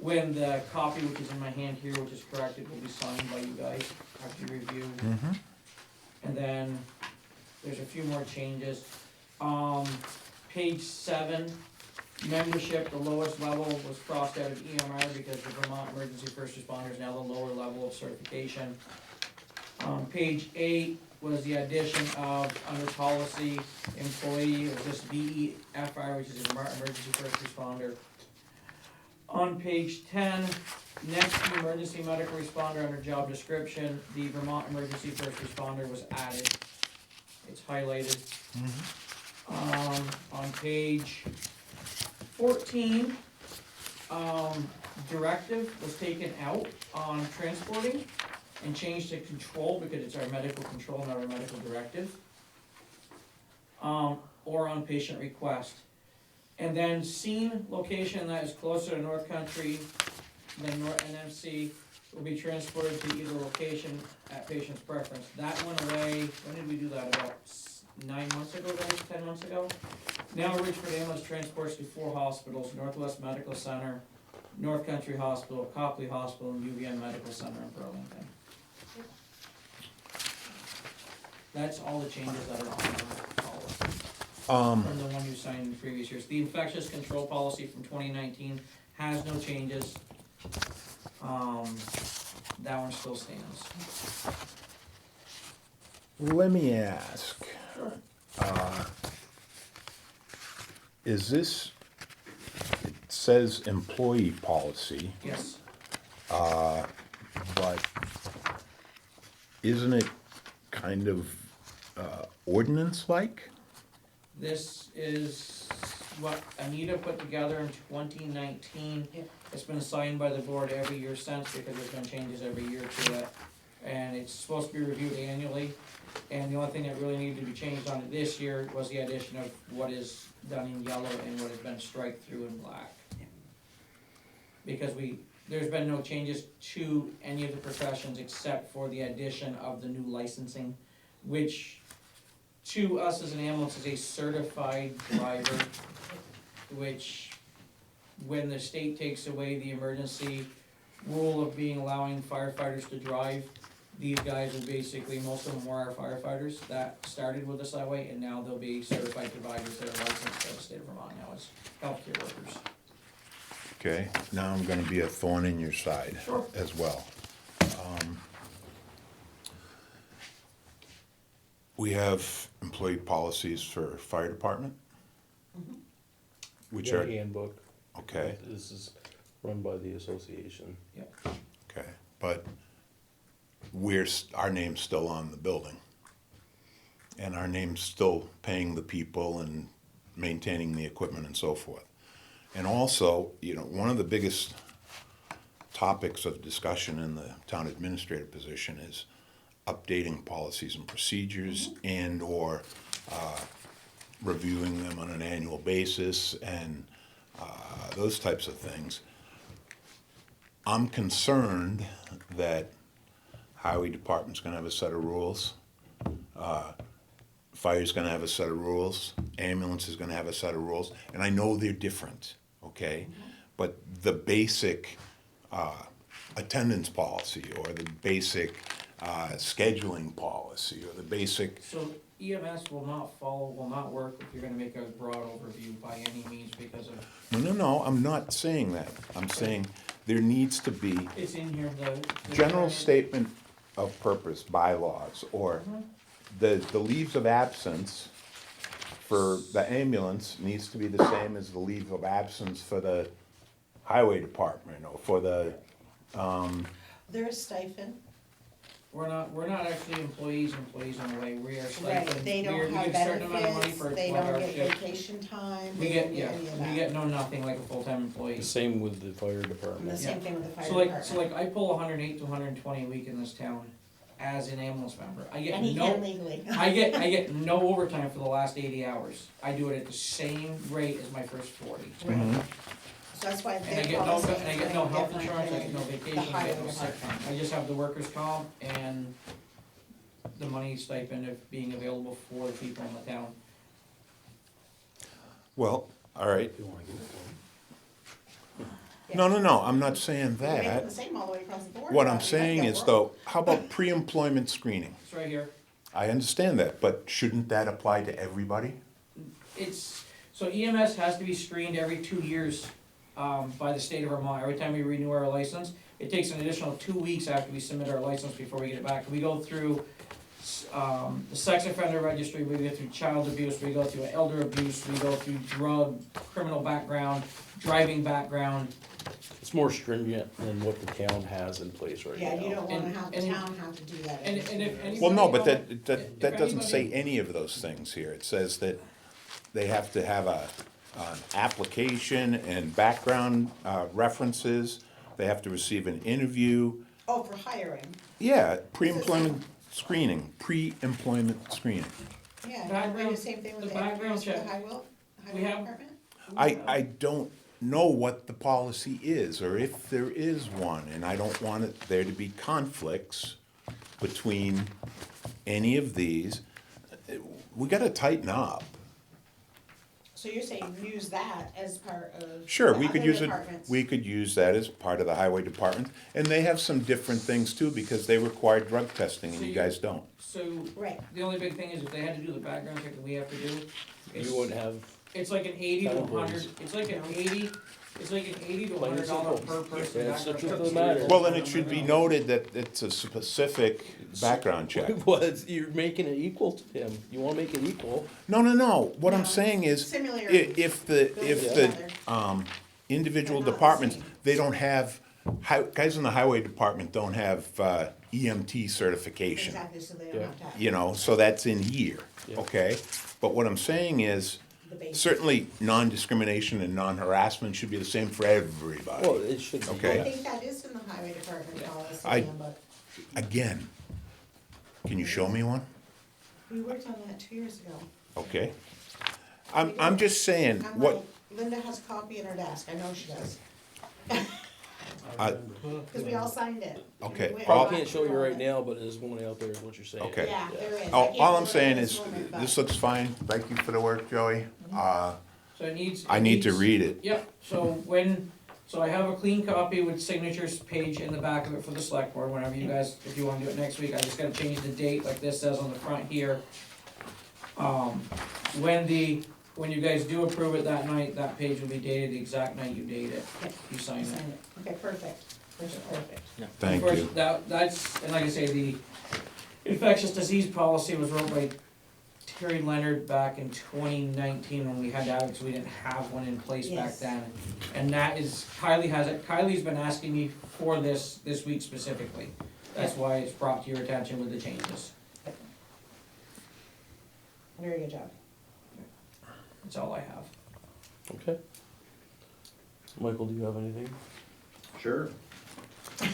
When the copy, which is in my hand here, which is corrected, will be signed by you guys after review. And then, there's a few more changes. Page 7, membership, the lowest level was crossed out of EMR because the Vermont Emergency First Responders now the lower level of certification. Page 8 was the addition of, under policy, employee, of just VEFR, which is a Vermont Emergency First Responder. On page 10, next to emergency medical responder under job description, the Vermont Emergency First Responder was added. It's highlighted. On page 14, directive was taken out on transporting and changed to control because it's our medical control, not our medical directive. Or on patient request. And then scene location that is closer to North Country than NMC will be transported to either location at patient's preference. That went away, when did we do that, about 9 months ago, guys, 10 months ago? Now Richford Ambulance transports to 4 hospitals, Northwest Medical Center, North Country Hospital, Copley Hospital, and UVM Medical Center in Burlington. That's all the changes that are on our policy. From the one you signed in the previous years. The infectious control policy from 2019 has no changes. That one still stands. Let me ask, is this, it says employee policy, Yes. but isn't it kind of ordinance-like? This is what Anita put together in 2019. It's been signed by the board every year since because there's been changes every year to it. And it's supposed to be reviewed annually. And the only thing that really needed to be changed on it this year was the addition of what is done in yellow and what has been striked through in black. Because there's been no changes to any of the professions except for the addition of the new licensing, which to us as an ambulance is a certified driver, which when the state takes away the emergency rule of allowing firefighters to drive, these guys will basically, most of them were our firefighters that started with us that way, and now they'll be certified providers that are licensed by the state of Vermont now as healthcare workers. Okay, now I'm gonna be a thorn in your side Sure. as well. We have employee policies for fire department, which The are, handbook. okay, This is run by the association. okay, but our name's still on the building. And our name's still paying the people and maintaining the equipment and so forth. And also, one of the biggest topics of discussion in the town administrator position is updating policies and procedures and/or reviewing them on an annual basis and those types of things. I'm concerned that highway department's gonna have a set of rules, fire's gonna have a set of rules, ambulance is gonna have a set of rules, and I know they're different, okay? But the basic attendance policy or the basic scheduling policy or the basic, So EMS will not work if you're gonna make a broad overview by any means because of, no, I'm not saying that. I'm saying there needs to be it's in here, the. general statement of purpose bylaws or the leaves of absence for the ambulance needs to be the same as the leave of absence for the highway department or for the, There is stipend, We're not actually employees in a way, we are right, stipend. they We don't get have a certain amount of money benefits, for they 12-hour don't get shift. vacation time, We they get, don't yeah, get any of we that. get no nothing like a full-time The employee. same with the fire And the department. same thing with the fire So department. like I pull 108 to 120 a week in this town as an ambulance member. I get And he no, can legally. I get no overtime for the last 80 hours. I do it at the same rate as my first 40. Right. So that's why And I their get no, policy and I is get no very health different insurance, I get no than vacation, the I highway get no sick department. time. I just have the workers' comp and the money stipend of being available for the people in the town. Well, all right. If you wanna give it to them. No, I'm not saying We make them that. the same all the way across the board. What but I'm we might saying get is work. though, how about pre-employment screening? It's right here. I understand that, but shouldn't that apply to everybody? It's, so EMS has to be screened every 2 years, by the state of Vermont. Every time we renew our license, it takes an additional 2 weeks after we submit our license before we get it back. We go through, the sex offender registry, we go through child abuse, we go through elder abuse, we go through drug, criminal background, driving background. It's more stringent than what the town has in place right now. Yeah, you don't wanna have the And- town have to do that. and if anybody- Well, no, but If that doesn't say anybody- any of those things here. It says that they have to have an application and background references. They have to receive an interview. Oh, for hiring, Yeah, pre-employment screening, pre-employment screening. yeah, Background- and we do the same thing with the the background engineers for the check. highway have- department? I don't know what the policy is, or if there is one, and I don't want there to be conflicts between any of these. We gotta tighten up. So you're saying use that as part of Sure, the we could other use it, departments? we could use that as part of the highway department, and they have some different things too, because they require drug testing and you guys don't. So, Right, the only big thing is if they had to do the background check that we have to do, it's, You wouldn't have, it's like an 80 to Town 100, employees. it's like an 80, it's like an 80 to Plain and $100 simple. per person Yeah, it's the background truth check. of the matter. Well, then it should be noted that it's a specific background check. was, you're making it equal to him. You wanna make it equal? No, what I'm No, saying is, similar. if the individual They're not the departments, same. they don't have, guys in the highway department don't have EMT certification. Exactly, so they don't Yeah. have to have. You know, so that's in here, Yeah. okay? But what I'm saying is, The basic. certainly non-discrimination and non-harassment should be the same for everybody. Well, it should be. Okay. I think that is in the highway department policy, I- but Again, can you show me one? we worked on that 2 years ago. Okay. I'm just saying, I'm what, like, Linda has a copy in her desk, I know she does, I I- remember. cause we all signed it. Okay, We went all- I back can't show you through all right that. now, but there's one out there, is what you're saying. Okay. Yeah, there is. I all can't all do I'm it saying at is, moment, but- this looks fine, thank you for the work, Joey. So it needs. I it need to needs- read it. Yep, so I have a clean copy with signatures page in the back of it for the select board, whenever you guys, if you wanna do it next week, I just gotta change the date like this says on the front here. When you guys do approve it that night, that page will be dated the exact night you date it, Yeah, you sign I it. signed it. Okay, perfect, perfect. Thank Of course, you. That's, and like I say, the infectious disease policy was wrote by Terry Leonard back in 2019 when we had that, because we didn't have one in place back Yes. then. And that is, Kylie has it, Kylie's been asking me for this week specifically. That's why it's brought to your attention with the changes. Very good job. That's all I have. Okay. Michael, do you have anything? Sure.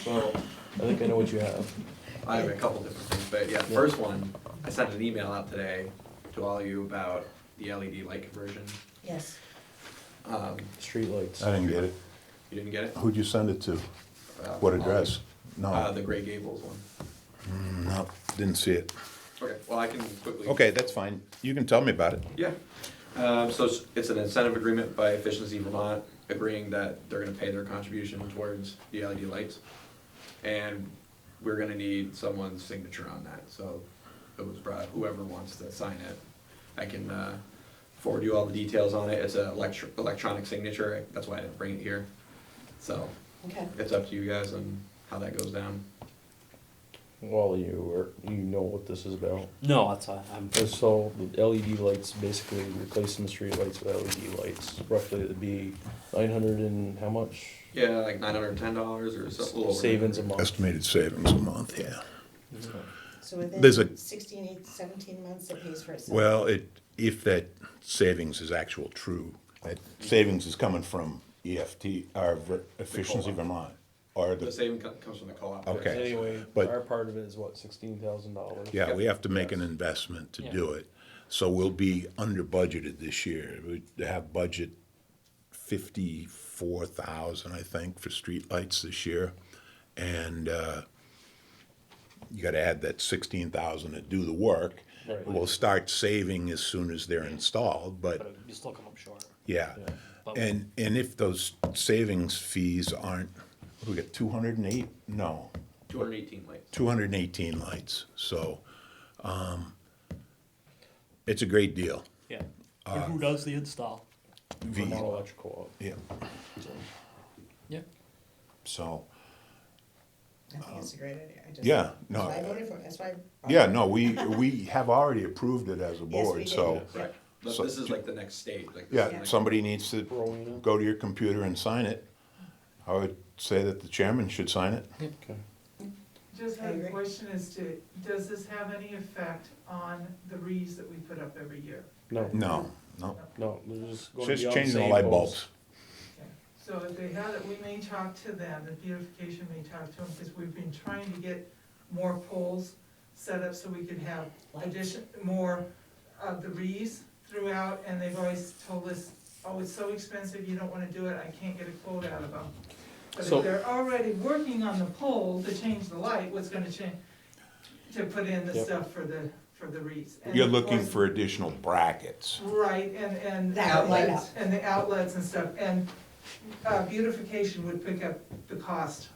So, I think I know what you have. I have a couple different things, but yeah, the Yeah. first one, I sent an email out today to all of you about the LED light conversion. Yes. Streetlights. I didn't get it. You didn't get it? Who'd you send it to? Uh, What address? No, The Gray Gables one. no, didn't see it. Okay, well, I can quickly. Okay, that's fine, you can tell me about it. Yeah. So it's an incentive agreement by Efficiency Vermont, agreeing that they're gonna pay their contribution towards the LED lights. And we're gonna need someone's signature on that, so it was brought, whoever wants to sign it. I can forward you all the details on it, it's a electronic signature, that's why I didn't bring it here. So, Okay. it's up to you guys on how that goes down. Well, you know what this is about. No, that's, I'm, And so the LED lights, basically replacing the street lights with LED lights. Roughly it'd be 900 and how much? Yeah, like $910 or so, a little over. Savings a month. Estimated savings a month, yeah. So There's a- within 16, 17 months, it pays for itself. Well, if that savings is actual true, that savings is coming from EFT, or Efficiency co-op. Vermont, or The the, saving comes from the co-op. Okay. Anyway, But- our part of it is what, $16,000? yeah, we have to make an investment to do it. So we'll be under budgeted this year. We have budget 54,000, I think, for streetlights this year. And, you gotta add that 16,000 to do the work. Right. We'll start saving as soon as they're installed, but, But you still come up short. yeah. Yeah. But And if those savings fees aren't, what do we get, 208? No, 218 lights. 218 lights, so, it's a great deal. yeah. And who does the install? Vermont Electrical. Yeah, So, Yeah. so, I think it's a great idea. I just- yeah, That's why I no, voted for it, that's why. yeah, no, we have already approved it as a Yes, we board, did. so, Right. But So- this is like the next stage, like. this yeah, is the next- somebody needs to Rowena. go to your computer and sign it. I would say that the chairman should sign it. Okay. Just I had a agree. question as to, does this have any effect on the wreaths that we put up every year? No, No, no, they're just it's gonna be just on changing the same light posts. bulbs. Okay. So if they have it, we may talk to them, the beautification may talk to them, because we've been trying to get more poles set up so we can have more of the wreaths throughout, and they've always told us, oh, it's so expensive, you don't wanna do it, I can't get a quote out of them. But So- if they're already working on the pole to change the light, what's gonna change? To put in the Yep. stuff for the wreaths. And You're of looking course- for additional brackets. Right, and That light outlets, and the outlets and stuff, and beautification would pick up the cost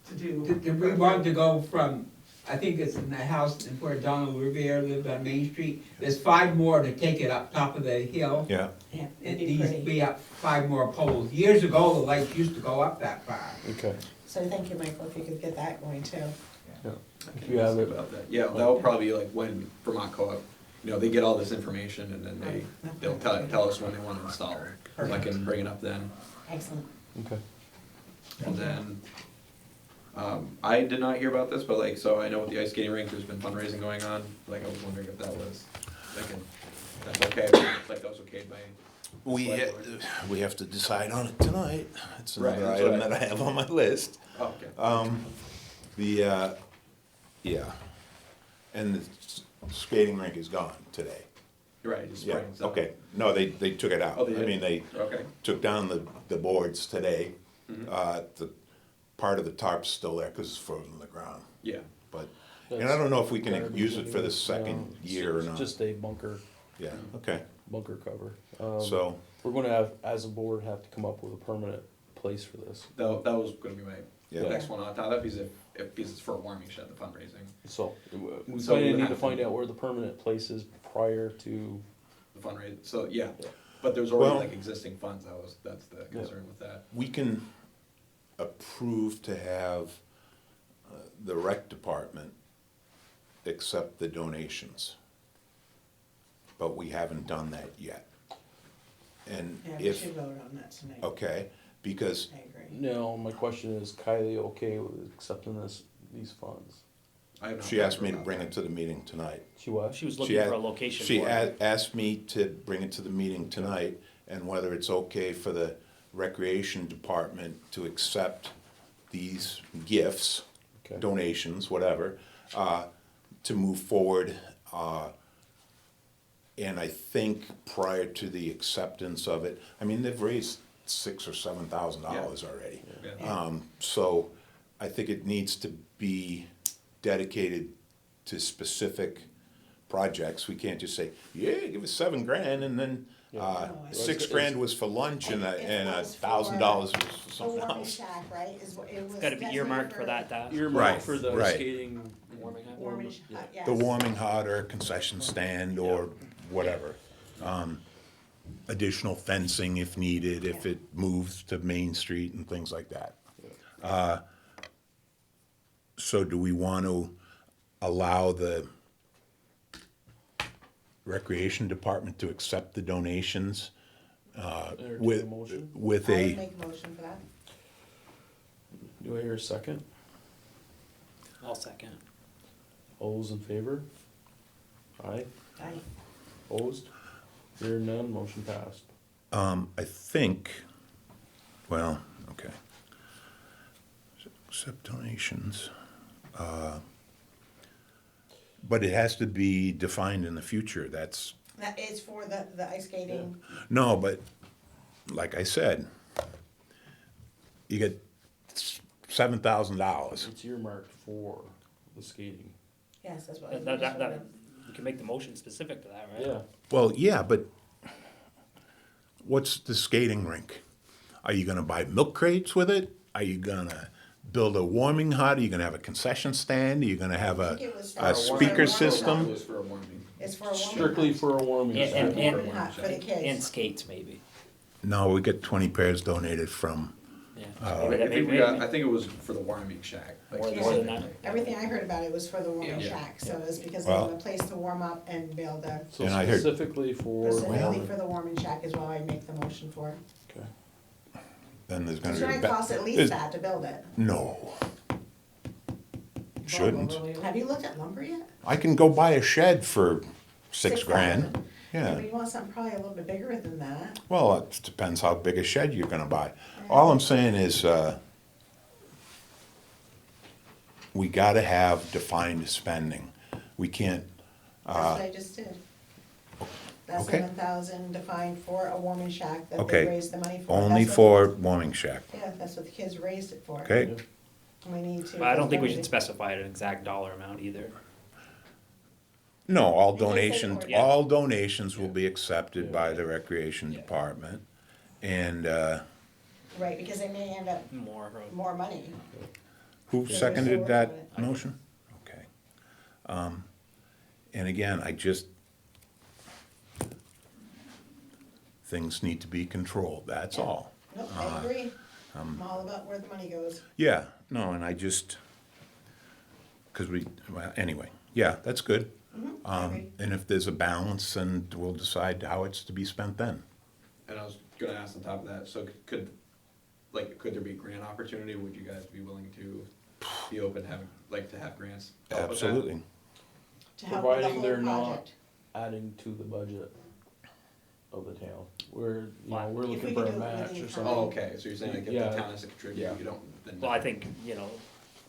to do. Did we want to go from, I think it's in the house where Donald Revere lived on Main Street, there's 5 more to take it up top of the hill. Yeah, Yeah, It it'd be needs to pretty. be up 5 more poles. Years ago, the lights used to go up that far. Okay, So thank you, Michael, if you could get that going too. yeah. I If can you have ask it, about that. Yeah, that will probably be like when Vermont Co-op, you know, they get all this information and then they'll tell us when they wanna install it. So I can bring it up then. Excellent. okay. And then, I did not hear about this, but like, so I know with the ice skating rink, there's been fundraising going on, like, I was wondering if that was, that's okay, like, that was okayed by. we have to decide on it tonight. It's Right, another that's item what that I have on my list. Oh, okay. Yeah, and the skating rink is gone today. You're right, it's Yeah, spring, so. okay, no, they took it out. Oh, they I did? mean, they Okay. took down the boards today. Mhm. The part of the tarp's still there because it's frozen to the ground, Yeah, but, and I don't know if we can Garbage use it for the anyway. second No, year or it's not. Just a bunker Yeah, okay, cover. so, We're gonna have, as a board, have to come up with a permanent place for this. that was gonna be my Yeah. next one on top of that, because because it's for a warming shed, the fundraising, So, we So we kinda would need have to to- find out where the permanent place is prior to, the fundraising, so, yeah. Yeah. But there's already Well- like existing funds, that's the concern with that. we can approve to have the rec department accept the donations. But we haven't done that yet. And Yeah, we if, should vote on that tonight. okay, because, I agree. no, my question is Kylie okay with accepting these funds? I have not she asked talked me to about bring that. it to the meeting tonight. She what? She was She looking had- for a location She for it. asked me to bring it to the meeting tonight, and whether it's okay for the recreation department to accept these gifts, Okay. donations, whatever, to move forward. And I think prior to the acceptance of it, I mean, they've raised $6,000 or $7,000 already. Yeah. So I think it needs to be dedicated to specific projects. We can't just say, yeah, give us $7,000, and then Yeah. $6,000 was for lunch and $1,000 was for The something warming else. shack, right, is what it was. Gotta be designated earmarked for that. Earmark Right, for the right. skating. Warming up. Yes. The warming hut or concession stand or whatever. Additional fencing if needed, if it moves to Main Street and things like that. So do we want to allow the recreation department to accept the donations Entertain with, a motion. with I would a, make a motion for that. Do I hear a second? I'll second. All those in favor? Aye, Aye. opposed? Hearing none, motion passed. I think, well, okay. Accept donations. But it has to be defined in the future, that's, That is for the ice skating. no, but like I said, you get $7,000. It's earmarked for the skating. Yes, that's what. We can make the motion specific to that, right? Yeah, Well, yeah, but what's the skating rink? Are you gonna buy milk crates with it? Are you gonna build a warming hut? Are you gonna have a concession stand? Are you gonna have I a, think it was for a a speaker warming It system? was for a warming. It's for a warming strictly hut. for a warming. And- session. A warming hut for the And kids. skates maybe, No, we get 20 pairs donated from, yeah. I think it was for the warming shack. like- More than that. Everything I heard about it was for the warming Yeah. shack, so it's because they Well- want a place to warm up and be able to, So And I heard- specifically for. specifically for the warming shack is why I make the motion for. Okay. then there's gonna It's be a. gonna ba- cost at least there's- that to build it. No. Shouldn't. Have you looked at lumber yet? I can go buy a shed for $6 grand. $6,000. Yeah. But you want something probably a little bit bigger than that. Well, it depends how big a shed you're gonna buy. All I'm saying is, we gotta have defined spending. We can't, That's what I just did. That's okay. 7,000 defined for a warming shack that Okay. they raised the money for. only That's what- for warming shack, Yeah, that's what the kids raised it for. okay? We need to. But I don't think we should specify an exact dollar amount either. No, all Because they donations, ordered- all donations will be accepted by the recreation Yeah. department. And, Right, because they may end up More. more money. who Yeah, seconded we're that still working motion? Okay. And again, things need to be controlled, that's Yeah. all. Nope, I agree. I'm all about where the money goes. Yeah, no, and well, anyway, yeah, that's good. I agree. And if there's a balance, then we'll decide how it's to be spent then. And I was gonna ask on top of that, so could there be grant opportunity? Would you guys be willing to be open to having, to have grants? help with that? Absolutely. To help with the Providing whole they're not project. adding to the budget of the town. We're, we're If we looking could for do a it match within or time. something. Oh, okay, so you're saying like if Yeah. the town has to contribute, Yeah. you don't, then. Well, I think,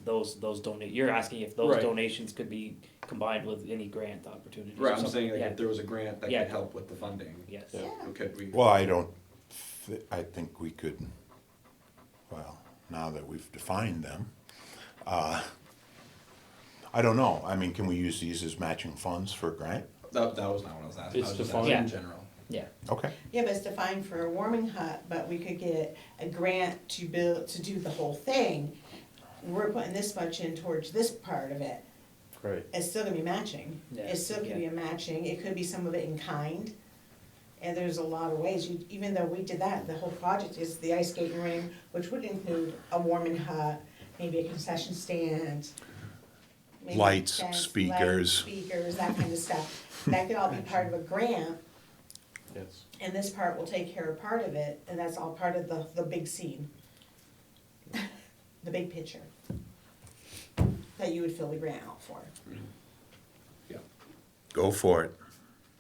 those you're asking if those Right. donations could be combined with any grant opportunities. or Right, I'm something. saying like Yeah. if there was a grant that Yeah. could help with the funding, Yes. Yeah. could we? Well, I think we could, well, now that we've defined them, I don't know, I mean, can we use these as matching funds for a grant? That was not what I was asking, I It's was just defined. asking in Yeah. general. Yeah. Okay, Yeah, but it's defined for a warming hut, but we could get a grant to do the whole thing. We're putting this much in towards this part of it. Right. It's still gonna be matching. Yeah, It's still gonna be a matching. It could be some of it in kind. And there's a lot of ways, even though we did that, the whole project is the ice skating ring, which would include a warming hut, maybe a concession stand. maybe Lights, tents, speakers. Speakers, that kind of stuff. That could all be part of a grant, Yes. and this part will take care of part of it, and that's all part of the big scene. The big picture. That you would fill the grant out for. go for it.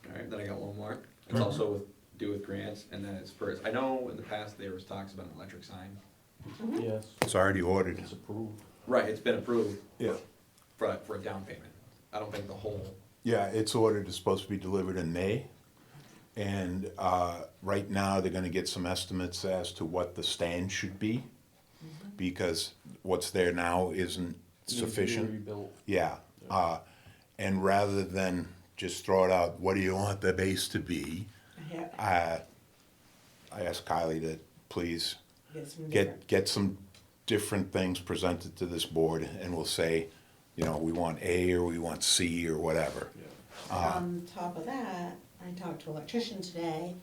Alright, then I got one more, it's also with grants, and then it's first, I know in the past there was talks about an electric sign. Yes. It's already ordered. It's approved. Right, it's been approved Yeah. for a down payment, I don't think the whole, Yeah, it's ordered, it's supposed to be delivered in May. And right now, they're gonna get some estimates as to what the stand should be. Because what's there now isn't Needs to be sufficient. rebuilt. Yeah, and rather than just throw it out, what do you want the base to be? Yeah, I asked Kylie to please get some different. get some different things presented to this board, and we'll say, we want A, or we want C, or whatever. On top of that, I talked to an electrician today,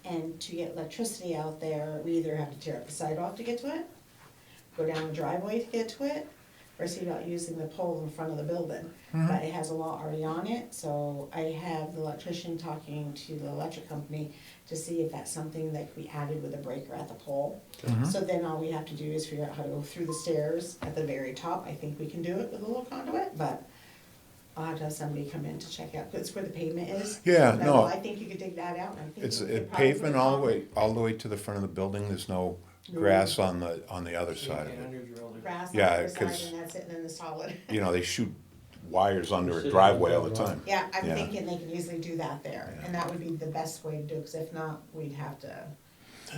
and to get electricity out there, we either have to tear up the sidewalk to get to it, go down the driveway to get to it, or see about using the pole in front of the building. But it has a law already on it, so I have the electrician talking to the electric company to see if that's something that could be added with a breaker at the pole. So then all we have to do is figure out how to go through the stairs at the very top. I think we can do it with a little conduit, but I'll have to have somebody come in to check out, that's where the pavement is. Yeah, But, no. well, I think you could dig that out, and I think. It's you a could probably pavement put all the way to the front of the building, there's no grass on the other side of it. grass on the Yeah, other side, 'cause- and that's sitting in the solid. They shoot wires under a Sitting driveway on all the the time. Yeah, I'm Yeah. thinking they can easily do that there, and that would be the best way to do it, cause if not, we'd have to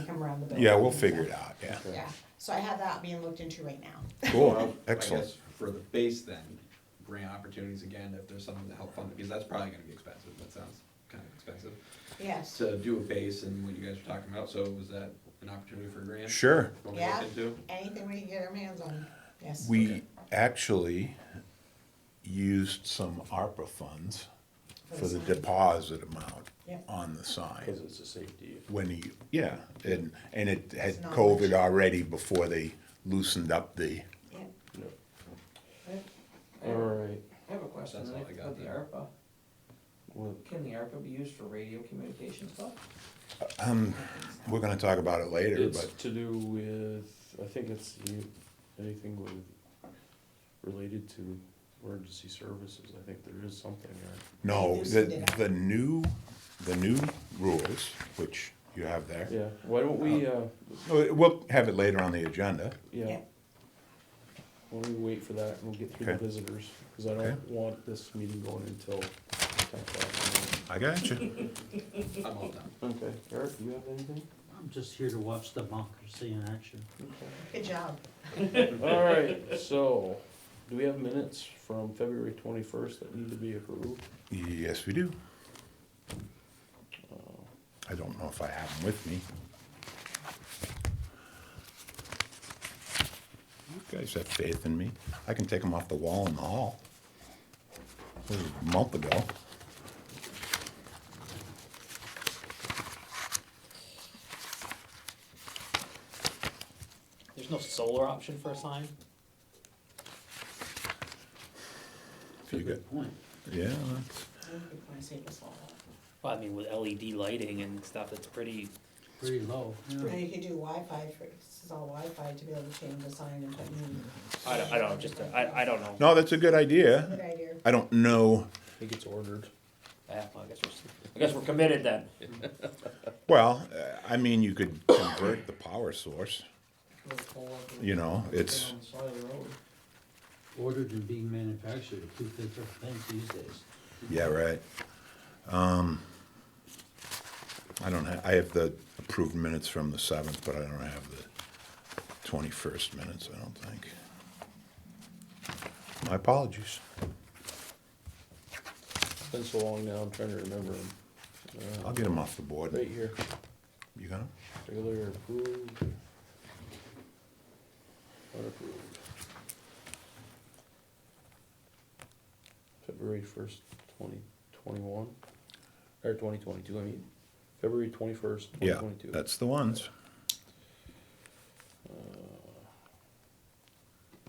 come around the building. Yeah, we'll and figure stuff. it out, yeah. Yeah, so I have that being looked into right now. Cool, I excellent. guess for the base then, grant opportunities again, if there's something to help fund it, because that's probably gonna be expensive, that sounds kind of expensive. Yes, To do a base and what you guys were talking about, so was that an opportunity for a grant? Sure. Want me to Yeah. look into? anything we can get our hands on, yes. We actually used some ARPA funds for the sign. deposit amount Yep. on the sign. Because it's a safety. When he, yeah, and it had It's not COVID much. already before they loosened up the, Yeah. All right. I have a question, That's all Nick, I got with the there. ARPA. What- Can the ARPA be used for radio communication stuff? we're gonna talk about it later, It's but to do with, I think it's anything with, related to emergency services. I think there is something there. no, loosened it up. the new rules, which you have there. Yeah, why don't we, We'll have it later on the agenda. yeah. Yeah. Why don't we wait for that and we'll get through the Okay. visitors, cause I don't want this meeting going until 10:00. I got you. I'm all done. Okay, Eric, do you have anything? I'm just here to watch democracy in action. Good job. All right, so, do we have minutes from February 21st that need to be approved? Yes, we do. I don't know if I have them with me. You guys have faith in me. I can take them off the wall in the hall. This was a month ago. There's no solar option for a sign? If you got, Good point. yeah, that's, Good point, save us all. Well, I mean, with LED lighting and stuff, it's pretty, Pretty low. Now you could do Wi-Fi for, this is all Wi-Fi to be able to change the sign and put new. I don't, just, I don't know. no, that's a good idea. Good idea. I don't know, I think it's ordered. Yeah, well, I guess we're committed then. well, I mean, you could convert the power source. Little pole up and You know, put it it's- on the side of the road. Ordered and being manufactured are two different things these days. Yeah, right. I don't have, I have the approved minutes from the 7th, but I don't have the 21st minutes, I don't think. My apologies. It's been so long now, I'm trying to remember them. I'll get them off the board. Right here, You got them? regular approved. Unapproved. February 1st, 2021, or 2022, I mean, February 21st, Yeah, 2022. that's the ones.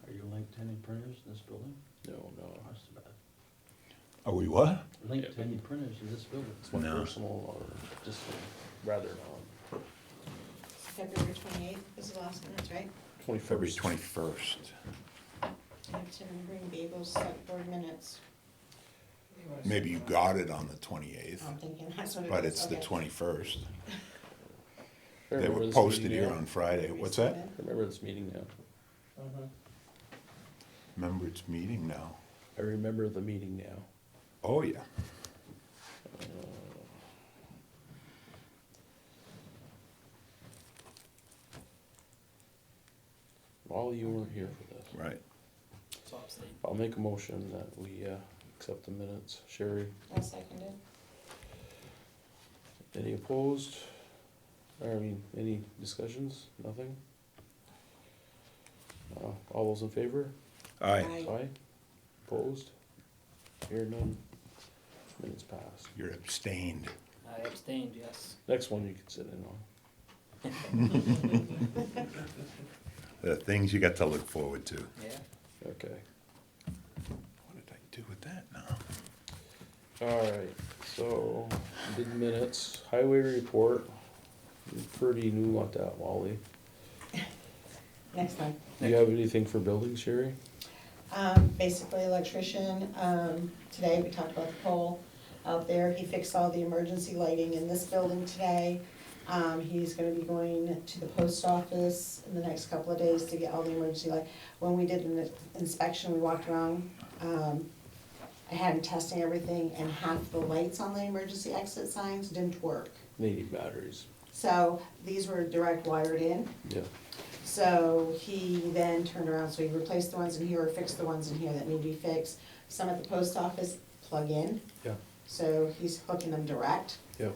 Are you linked to any printers in this building? No, That's too bad. Are we what? Linked to any printers in this building? it's my No. personal, just rather not. February 28th was the last minutes, right? February 21st. 21st. I have to bring Babel's select board minutes. Maybe you got it on the 28th, I'm thinking that's what it is. but it's the Okay. 21st. I They remember were this posted meeting here now. on Friday. What's that? I remember this meeting now. Remember, it's meeting now. I remember the meeting now. Oh, yeah. Wally, you weren't here for this. Right. So I'm staying. I'll make a motion that we accept the minutes. Sherry, I seconded. any opposed? I mean, any discussions? Nothing? All those in favor? Aye. Aye. Opposed? Hear none. Minutes passed. You're abstained. I abstained, yes. Next one you can sit in on. The things you got to look forward to. Yeah. Okay. What did I do with that now? Alright, so, did minutes, highway report, you're pretty new on that, Wally. Next time. Do you have anything for buildings, Sherry? Basically electrician, today we talked about the pole out there. He fixed all the emergency lighting in this building today. He's gonna be going to the post office in the next couple of days to get all the emergency light. When we did an inspection, we walked around, I had him testing everything and half the lights on the emergency exit signs didn't work. They need batteries, So these were direct wired in. yeah. So he then turned around, so he replaced the ones in here or fixed the ones in here that need to be fixed. Some at the post office plug in. Yeah. So he's hooking them direct Yeah.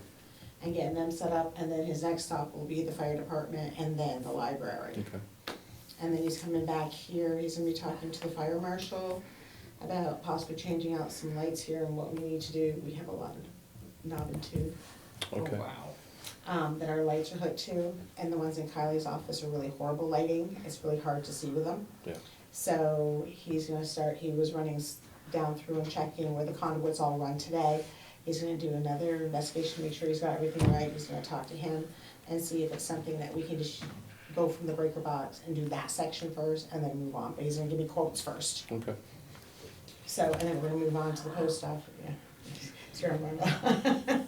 and getting them set up, and then his next stop will be the fire department and then the library. Okay. And then he's coming back here, he's gonna be talking to the fire marshal about possibly changing out some lights here and what we need to do. We have a lot of knob and tube, Okay. Oh, wow. that our lights are hooked to, and the ones in Kylie's office are really horrible lighting, it's really hard to see with them. Yeah. So he's gonna start, he was running down through and checking where the conduits all run today. He's gonna do another investigation, make sure he's got everything right, he's gonna talk to him and see if it's something that we can just go from the breaker box and do that section first and then move on, but he's gonna give me quotes first. Okay. So, and then we're gonna move on to the post office, yeah. So you're on my-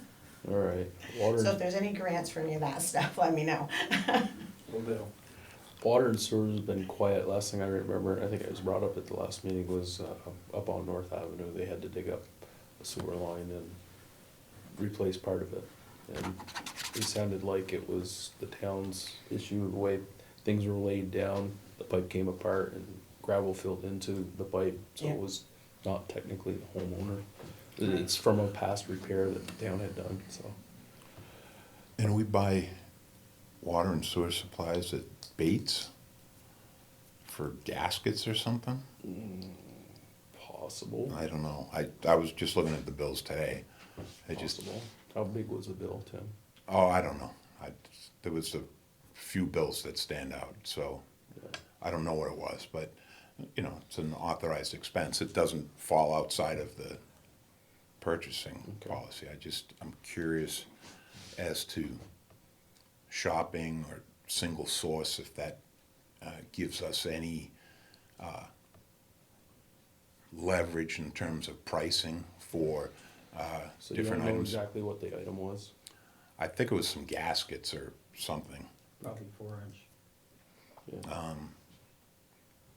All right. Water. So if there's any grants for any of that stuff, let me know. Water and sewer has been quiet. Last thing I remember, I think it was brought up at the last meeting, was up on North Avenue. They had to dig up a sewer line and replace part of it. And it sounded like it was the town's issue, the way things were laid down. The pipe came apart and gravel filled into the pipe, so Yeah. it was not technically the homeowner. It's from a past repair that the town had done, so. And we buy water and sewer supplies at Bates for gaskets or something? Possible. I don't know. I was just looking at the bills today. I just, Possible. How big was the bill, Tim? oh, I don't know. There was a few bills that stand out, so Yeah. I don't know what it was, but, you know, it's an authorized expense. It doesn't fall outside of the purchasing Okay. policy. I'm curious as to shopping or single source, if that gives us any leverage in terms of pricing for So you different don't know items. exactly what the item was? I think it was some gaskets or something, Probably 4-inch. Yeah.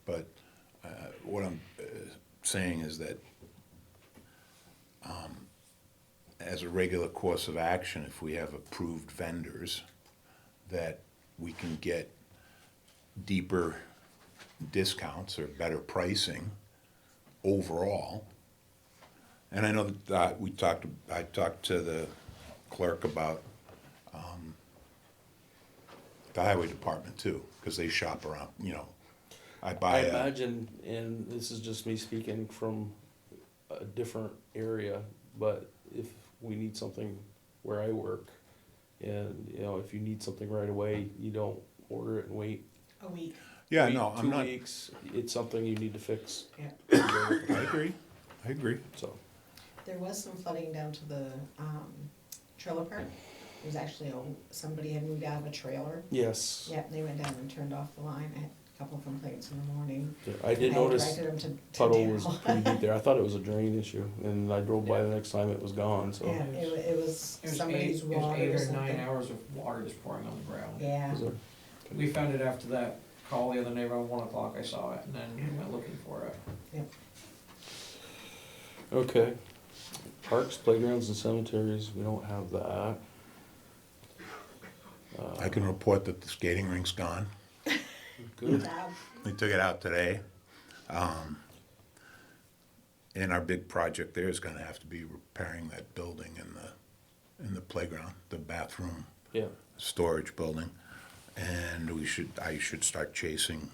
but what I'm saying is that as a regular course of action, if we have approved vendors, that we can get deeper discounts or better pricing overall. And I know that I talked to the clerk about the highway department too, because they shop around, you know. I I buy imagine, and this is just me speaking from a different area, but if we need something where I work, and, you know, if you need something right away, you don't order it and wait. A week, yeah, week, no, I'm 2 not, weeks, it's something you need to fix. yeah. I agree. So, There was some flooding down to the, trailer park. It was actually, somebody had moved out of a trailer. yes. Yep, they went down and turned off the line. I had a couple of complaints in the morning. Yeah, I did notice directed them to puddle was Daryl. pretty deep there. I thought it was a drain issue, and I drove by the next time, it was gone, so. Yeah, it was It was somebody's eight water or or something. 9 hours of water just pouring on the ground. Yeah, Was there- We found it after that call the other night around 1 o'clock, I saw it, and then we went looking for it. yep. Okay. Parks, playgrounds, and cemeteries, we don't have that. I can report that the skating rink's gone. Good. We took it out today. And our big project there is gonna have to be repairing that building in the playground, the bathroom Yeah, storage building. And I should start chasing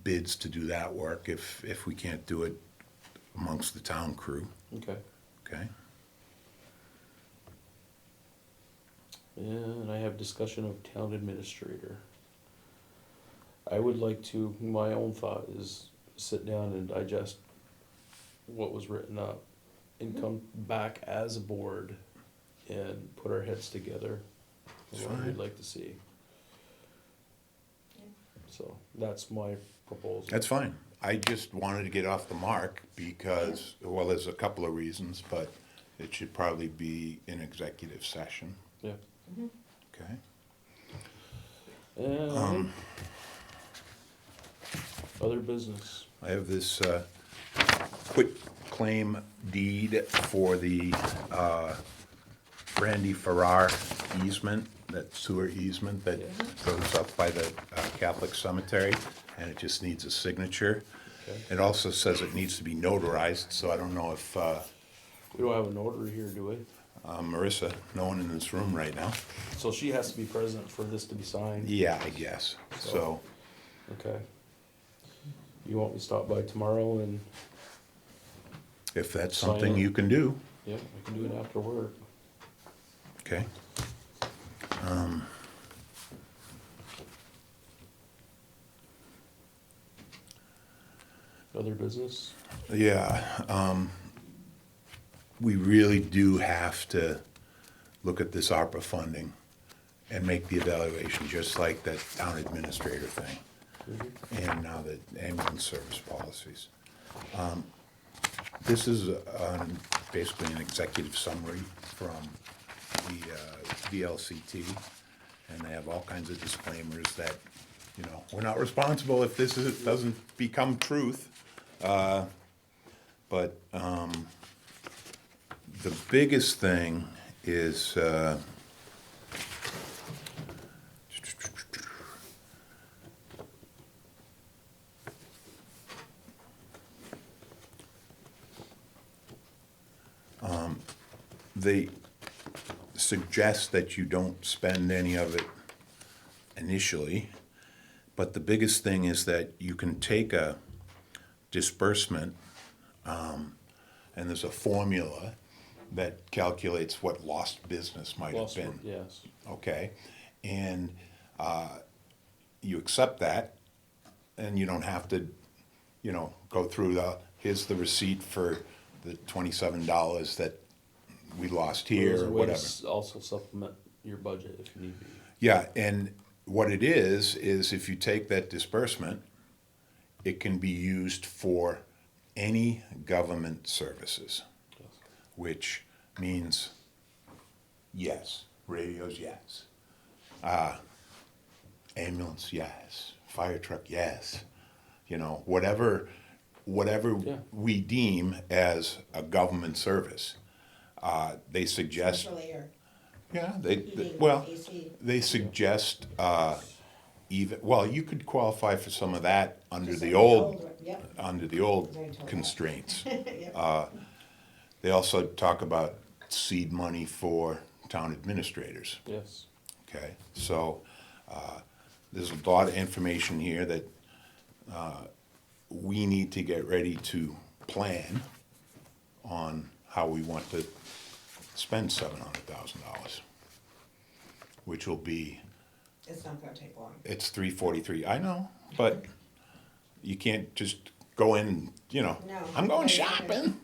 bids to do that work if we can't do it amongst the town crew, okay. okay? And I have discussion of town administrator. I would like to, my own thought is sit down and digest what was written up and come back as a board and put our heads together on what we'd Fine. like to see. So that's my proposal. That's fine. I just wanted to get off the mark because, well, there's a couple of reasons, but it should probably be in executive session, Yeah. okay? And other business. I have this quit claim deed for the Randy Farrar easement that sewer easement that goes up by the Catholic cemetery, and it just needs a signature. Okay. It also says it needs to be notarized, so I don't know if We don't have a notary here, do we? Marissa, no one in this room right now. So she has to be present for this to be signed? Yeah, I guess, so, Okay. You want me to stop by tomorrow and, if that's Sign something it. you can do, yeah, I can do it after work. okay? Other business? Yeah, we really do have to look at this ARPA funding and make the evaluation, just like that town administrator thing, and now the ambulance service policies. This is basically an executive summary from the VLCT, and they have all kinds of disclaimers that, you know, we're not responsible if doesn't become truth. But the biggest thing is, they suggest that you don't spend any of it initially, but the biggest thing is that you can take a disbursement, and there's a formula that calculates what lost business might have Lost been. work, yes. Okay, and you accept that, and you don't have to, you know, go through here's the receipt for the $27 that we lost There's here, a or way to whatever. also supplement your budget if need be. Yeah, and what it is if you take that disbursement, it can be used for any government services, Yes. which means, yes, radios, yes. Ambulance, yes. Fire truck, yes. You know, whatever Yeah. we deem as a government service. They suggest, Central air, yeah, heating, well, AC. they suggest, even, well, you could qualify for some of that under Just the like old, one, yep. under the old Very told that. constraints. Yep. They also talk about seed money for town administrators, Yes. okay? So, there's a lot of information here that, we need to get ready to plan on how we want to spend $700,000, which will be, It's not gonna take long. it's 343, I know, but you can't just go in and, you know, No. I'm going No, shopping,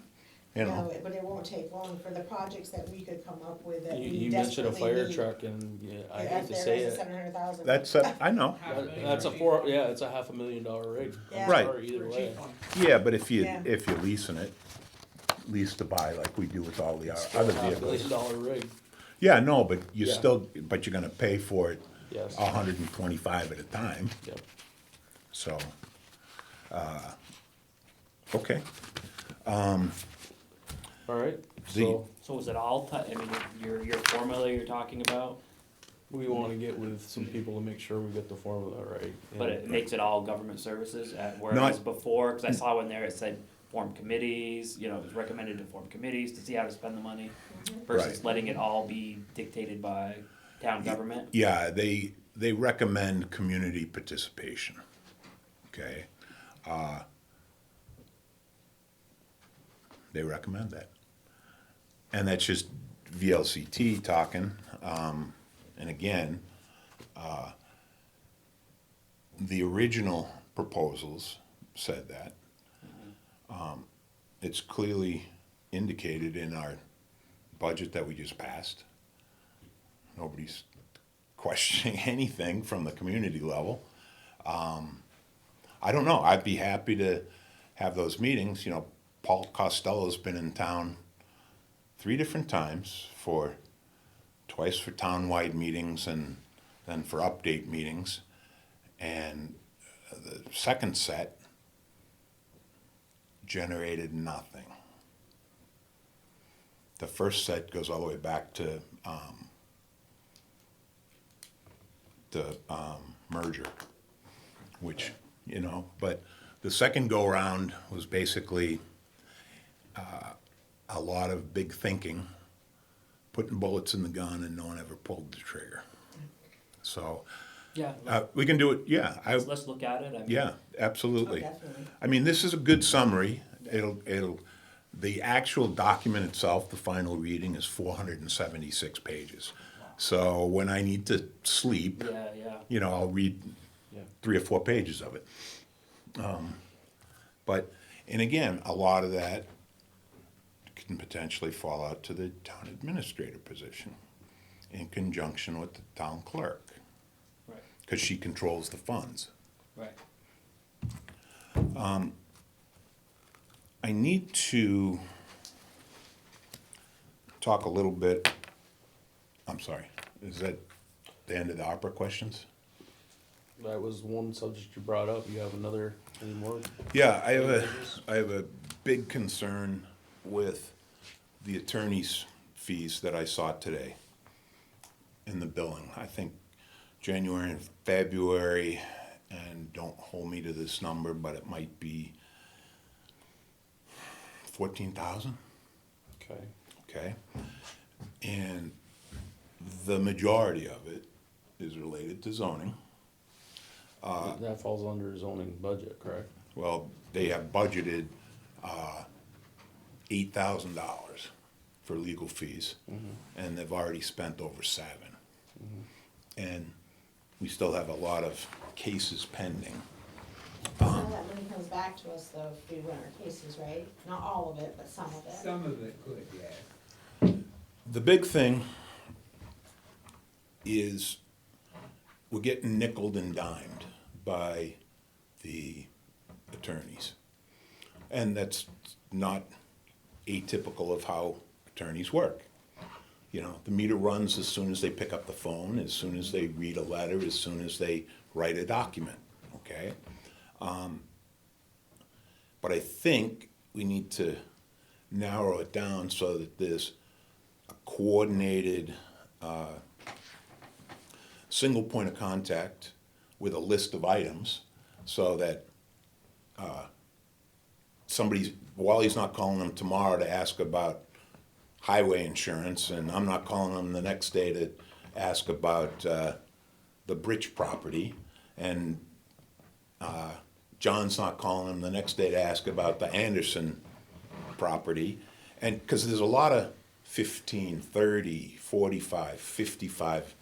you know. No, but it won't take long for the projects that we could come up with that we You mentioned a desperately fire need. truck and, yeah, I Yeah, hate to there say is it. 700,000. That's, I know, That's a it's a $500,000 rig. I'm Yeah. Right. sorry, either way. yeah, but if Yeah. you're leasing it, lease to buy like we do with all the It's other still a vehicles. $500,000 rig, Yeah, no, but you Yeah. still, but you're gonna pay for it yes. 125 at a time, Yep. so, okay. All right, The- so So is it all, I mean, your formula you're talking about, we wanna get with some people to make sure we get the formula right. but And- it makes it all government services, whereas Not- before, cause I saw in there, it said form committees, you know, it was recommended to form committees to see how to spend the money, versus Right. letting it all be dictated by town government. Yeah, they recommend community participation, okay? They recommend that. And that's just VLCT talking, and again, the original proposals said that. It's clearly indicated in our budget that we just passed. Nobody's questioning anything from the community level. I don't know, I'd be happy to have those meetings, you know, Paul Costello's been in town 3 different times, twice for town-wide meetings and then for update meetings. And the second set generated nothing. The first set goes all the way back to the, merger, which, but the second go-around was basically, a lot of big thinking, putting bullets in the gun, and no one ever pulled the trigger. So, Yeah, we can do it, yeah, let's look at it. I mean, yeah, absolutely. Oh, definitely. I mean, this is a good summary. The actual document itself, the final reading, is 476 pages. So when I need to sleep, Yeah. I'll read Yeah. 3 or 4 pages of it. And again, a lot of that can potentially fall out to the town administrator position in conjunction with the town clerk, Right, because she controls the funds. right. I need to talk a little bit, I'm sorry, is that the end of the opera questions? That was one subject you brought up. You have any more? Yeah, I have a big concern with the attorney's fees that I saw today in the billing. I think January and February, and don't hold me to this number, but it might be 14,000, Okay. okay? And the majority of it is related to zoning. That falls under zoning budget, correct? Well, they have budgeted $8,000 for legal fees, and they've already spent over $7,000. And we still have a lot of cases pending. Some of that money comes back to us though, if we win our cases, right? Not all of it, but some of it. Some of it could, yes. The big thing is we're getting nickeled and dimed by the attorneys. And that's not atypical of how attorneys work. The meter runs as soon as they pick up the phone, as soon as they read a letter, as soon as they write a document, okay? But I think we need to narrow it down so that there's a coordinated, single point of contact with a list of items, so that Wally's not calling them tomorrow to ask about highway insurance, and I'm not calling them the next day to ask about the Bridge property, and John's not calling them the next day to ask about the Anderson property. And because there's a lot of 15, 30, 45, 55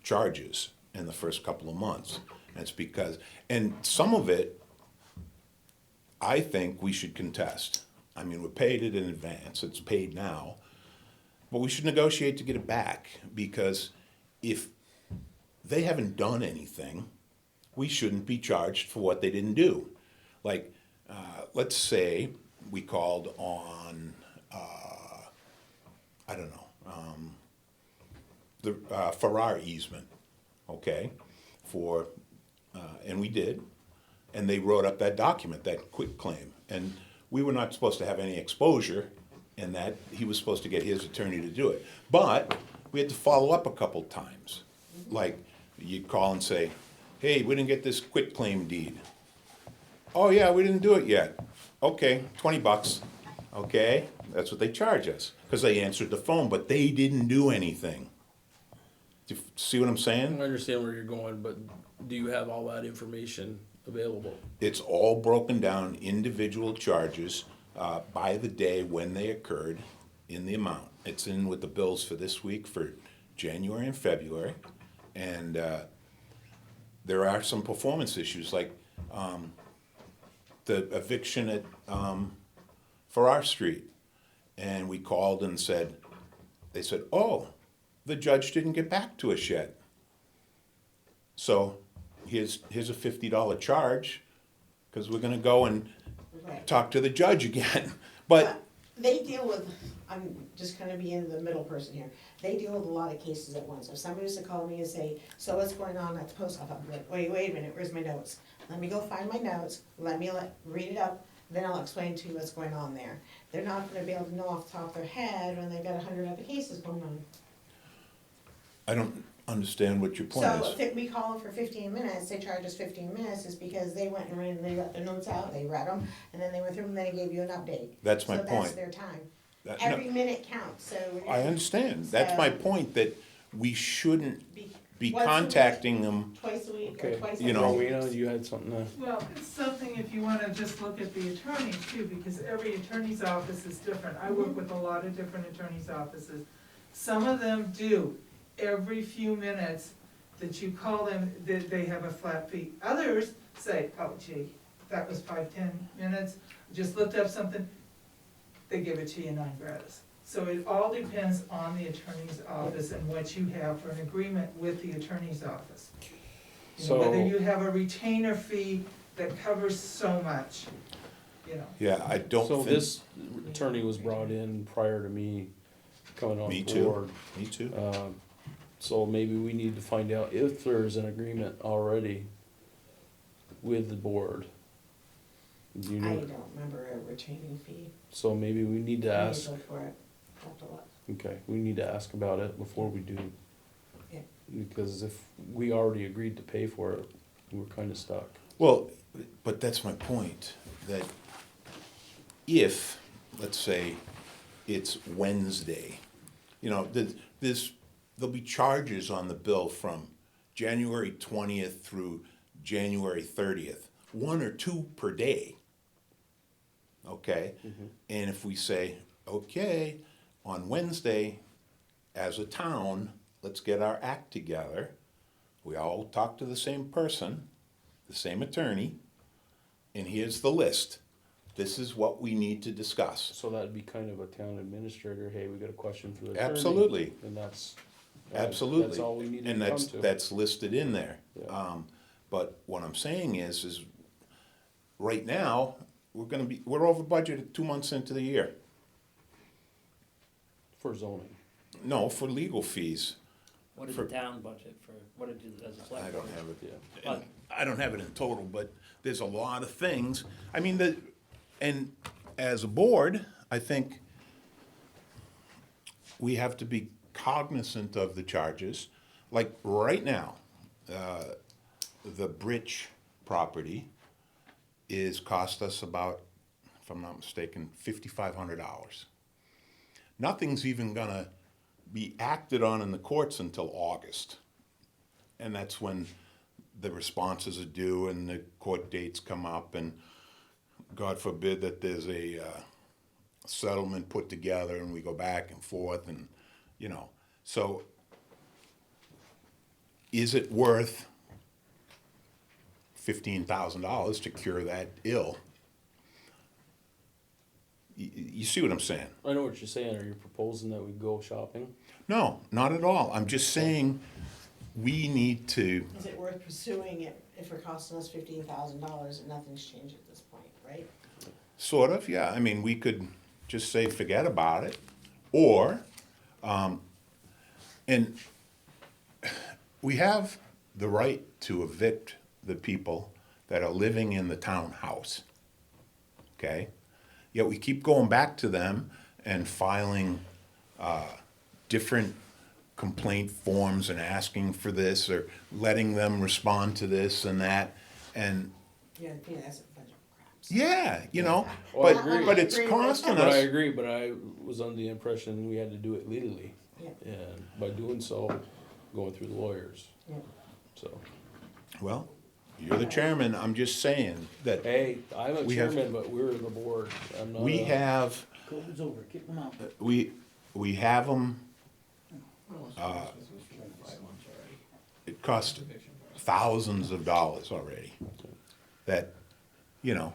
charges in the first couple of months. That's because, and some of it, I think we should contest. I mean, we paid it in advance, it's paid now, but we should negotiate to get it back, because if they haven't done anything, we shouldn't be charged for what they didn't do. Like, let's say we called on, I don't know, the Farrar easement, okay, and we did, and they wrote up that document, that quit claim, and we were not supposed to have any exposure in that. He was supposed to get his attorney to do it, but we had to follow up a couple times. Like, you'd call and say, hey, we didn't get this quit claim deed. Oh yeah, we didn't do it yet. Okay, $20, okay? That's what they charge us, because they answered the phone, but they didn't do anything. Do you see what I'm I saying? understand where you're going, but do you have all that information available? It's all broken down, individual charges, by the day when they occurred, in the amount. It's in with the bills for this week for January and February. And there are some performance issues, like the eviction at Farrar Street. And we called and they said, oh, the judge didn't get back to us yet. So here's a $50 charge, because we're gonna go and Right. talk to the judge again. But They deal with, I'm just gonna be in the middle person here, they deal with a lot of cases at once. If somebody was to call me and say, so what's going on at the post office, I'm like, wait a minute, where's my notes? Let me go find my notes, read it up, then I'll explain to you what's going on there. They're not gonna be able to know off the top of their head when they've got 100 other cases going on. I don't understand what your point So is. if we call them for 15 minutes, they charge us 15 minutes, is because they went and ran, they got the notes out, they read them, and then they went through them, and then they gave you an update. That's my So that's point. their time. That- no, Every minute counts, so. I understand, that's my So- point, that we shouldn't be Once a week, contacting them. Twice a week, or Okay, twice a you know, week. Rowena, you had something to, Well, it's something if you wanna just look at the attorneys too, because every attorney's office is different. I work with a lot of different attorneys' offices. Some of them do, every few minutes that you call them, they have a flat fee. Others say, oh gee, that was 5-10 minutes, just looked up something, they give it to you non-gratis. So it all depends on the attorney's office and what you have for an agreement with the attorney's office. You know, whether So- you have a retainer fee that covers so much, you know. Yeah, I don't so think, this attorney was brought in prior to me coming on Me board. too. Me too. So maybe we need to find out if there's an agreement already with the board. Do you I know, don't remember a retaining fee. so maybe we need to I need ask, to look for it. Have to look. okay, we need to ask about it before we do. Yeah. Because if we already agreed to pay for it, we're kinda stuck. Well, but that's my point, that if, let's say, it's Wednesday, you know, there'll be charges on the bill from January 20th through January 30th, 1 or 2 per day. Okay? And if we say, okay, on Wednesday, as a town, let's get our act together, we all talk to the same person, the same attorney, and here's the list. This is what we need to discuss. So that'd be kind of a town administrator, hey, we got a question for the attorney. Absolutely. And that's. Absolutely. That's all we need to And come to. that's listed in there. Yeah. But what I'm saying is right now, we're over budget 2 months into the year. For zoning. No, for legal fees. What is For- the town budget for, what did you, as a select I board? don't have it. Yeah. And I don't have it in total, but there's a lot of things. I mean, and as a board, I think we have to be cognizant of the charges. Like right now, the Bridge property is cost us about, if I'm not mistaken, $5,500. Nothing's even gonna be acted on in the courts until August. And that's when the responses are due and the court dates come up, and God forbid that there's a settlement put together and we go back and forth, and, you know. So is it worth $15,000 to cure that ill? You see what I'm saying? I know what you're saying, are you proposing that we go shopping? No, not at all. I'm just saying we need to, Is it worth pursuing it if it costing us $15,000 and nothing's changed at this point, right? sort of, yeah. I mean, we could just say forget about it. Or, and we have the right to evict the people that are living in the townhouse, okay? Yet we keep going back to them and filing different complaint forms and asking for this, or letting them respond to this and that, and Yeah, that's a bunch of craps. yeah, you know, Well, I agree. but it's I agree with costing But I us. agree, but I was under the impression we had to do it legally. Yeah. And by doing so, going through the lawyers, Yeah. so. Well, you're the chairman, I'm just saying that Hey, I'm a We have- chairman, but we're the board, I'm not. we a- have, COVID's over, kick them out. we have them, it cost thousands of dollars already. That, you know,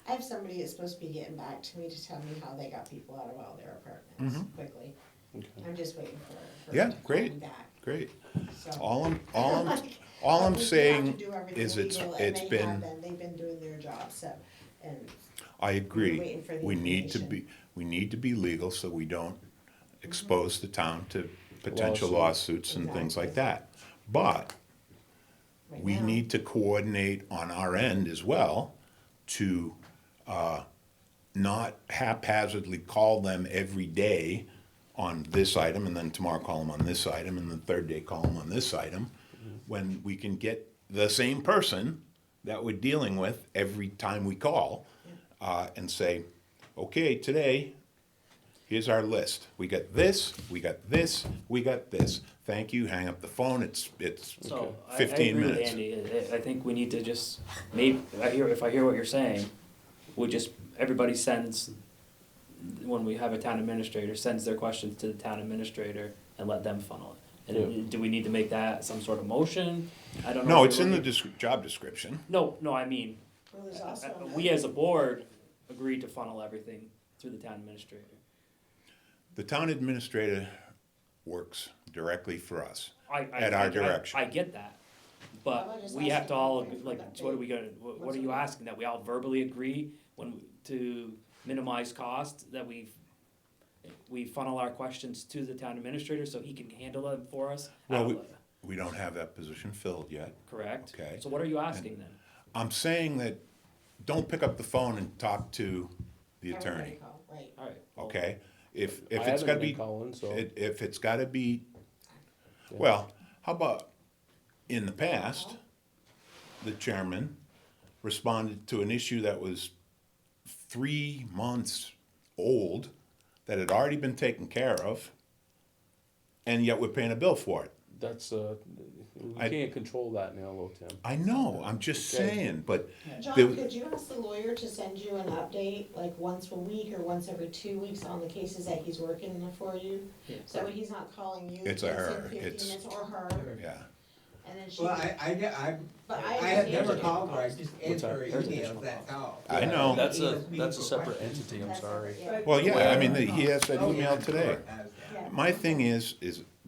I have somebody that's supposed to be getting back to me to tell me how they got people out of all their apartments quickly. Okay. I'm just waiting for Yeah, them to call great. me back, great. so. All I'm Like, all but I'm we do have to saying do everything is it's legal, and they been, have been. They've been doing their job, so, and I agree. waiting for the We need to information. we need to be legal so we don't expose the town to potential Lawsuit. lawsuits and things like Exactly. that. But right we now- need to coordinate on our end as well to not haphazardly call them every day on this item, and then tomorrow call them on this item, and the third day call them on this item, when we can get the same person that we're dealing with every time we call, and say, okay, today, here's our list. We got this, we got this, we got this. Thank you, hang up the phone, it's So, I 15 agree with minutes. Andy. I think we need to just, maybe, if I hear what you're saying, everybody sends, when we have a town administrator, sends their questions to the town administrator and let them funnel it. And do we need to make that some sort of motion? I don't know. No, if it's you're in the looking- job description. No, I mean, Well, there's also. we as a board agreed to funnel everything through the town administrator. The town administrator works directly for us, I at our direction. I get that, Well, I but just we have asked to you all, for an like, update. so what are we gonna, what are you asking, that we all verbally agree to minimize costs, that we funnel our questions to the town administrator so he can handle them for us? Well, we don't have that position filled yet. Correct? Okay. So what are you asking then? I'm saying that, don't pick up the phone and talk to the Everybody attorney, call, right. All right. well, okay? If I it's haven't gotta been be, calling, so. if it's gotta be, well, how about, in the past, the chairman responded to an issue that was 3 months old, that had already been taken care of, and yet we're paying a bill for it. That's, we I- can't control that now, though, Tim. I know, I'm just Okay. saying, but John, the- could you ask the lawyer to send you an update, like once a week or once every 2 weeks on the cases that he's working for you? Yeah. So he's not calling you. It's a in her, 15 it's- minutes, or her, yeah. and then she. Well, I But have understand never you. called her, I just What's answer that? her There's emails, additional that's all. I know. That's He a, emails me that's a for separate questions. entity, I'm That's sorry. separate, Well, yeah, I mean, Yeah. he has that Oh, email yeah, today. sure, has that. Yeah. My thing is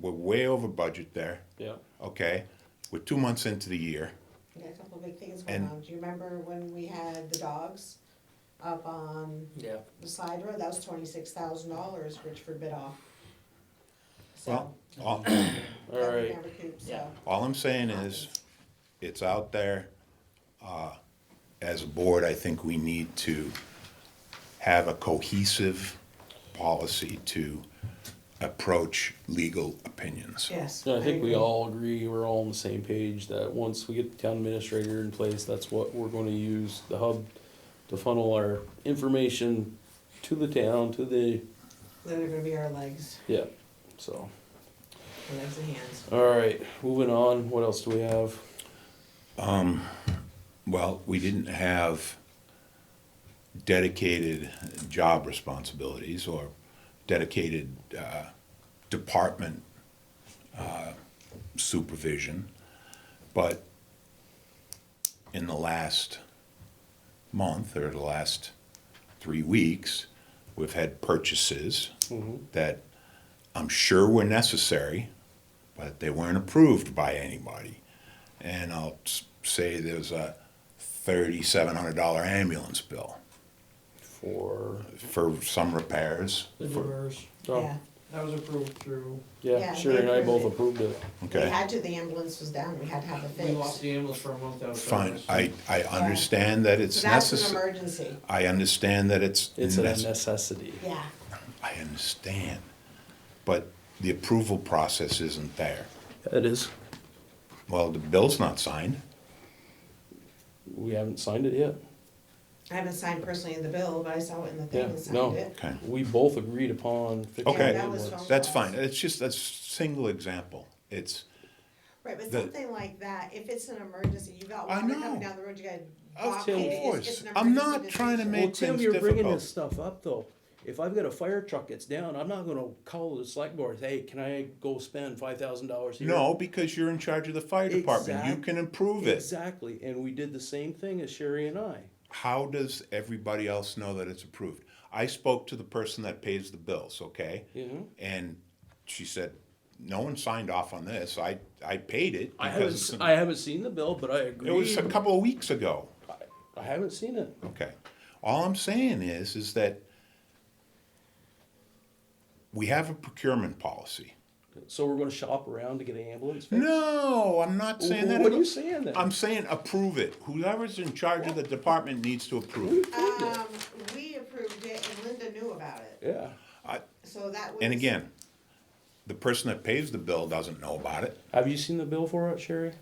we're way over budget there, Yeah. okay? We're 2 months into the year. We got a couple of big things going And- on. Do you remember when we had the dogs up on Yeah. the side road? That was $26,000 Richford bid off. Well, So, all, All that we right, never recouped, so. Yeah. all I'm saying is, it's out there. As a board, I think we need to have a cohesive policy to approach legal opinions. Yes. I think we all agree, we're all on the same page, that once we get the town administrator in place, that's what we're gonna use, the hub, to funnel our information to the town, to the, They're gonna be our legs, yeah, so. legs and hands. All right, moving on, what else do we have? Well, we didn't have dedicated job responsibilities or dedicated department supervision, but in the last month or the last 3 weeks, we've had purchases that I'm sure were necessary, but they weren't approved by anybody. And I'll say there's a $3,700 ambulance bill For, for some repairs. The for- doors, oh, Yeah, that was approved through, yeah, Yeah, Sherry and I they both approved approved it. we Okay, had to, the ambulance was down, we had to have it we lost fixed. the ambulance for a month out of fine, service. I understand that it's So that's an necessary. emergency, I understand that it's It's a necessary. necessity. yeah. I understand, but the approval process isn't there. It is. Well, the bill's not signed. We haven't signed it yet. I haven't signed personally the bill, but I saw it in the thing Yeah, and signed no. it. Okay, We both agreed upon fixing Okay. the that was ambulance. that's fine. It's just a single example. It's, Right, but The- something like that, if it's an emergency, you got I water know. coming down the road, you got. of blockade, it's course, an I'm not emergency trying to decision. make Well, Tim, things you're bringing difficult. this stuff up though. If I've got a fire truck that's down, I'm not gonna call the select board, hey, can I go spend $5,000 here? No, because you're in charge of the fire department. You can improve it. Exactly, and we did the same thing as Sherry and I. How does everybody else know that it's approved? I spoke to the person that pays the bills, okay? You know? And she said, no one signed off on this. I paid it I because haven't seen the bill, but I agree. it was a couple of weeks ago. I haven't seen it. Okay. All I'm saying is that we have a procurement policy. So we're gonna shop around to get an ambulance fixed? No, I'm not saying that. What are you saying then? I'm saying approve it. Whoever's in charge of the department needs to approve it. We approved it and Linda knew about it, Yeah, so that was. And again, the person that pays the bill doesn't know about it. Have you seen the bill for it, Sherry?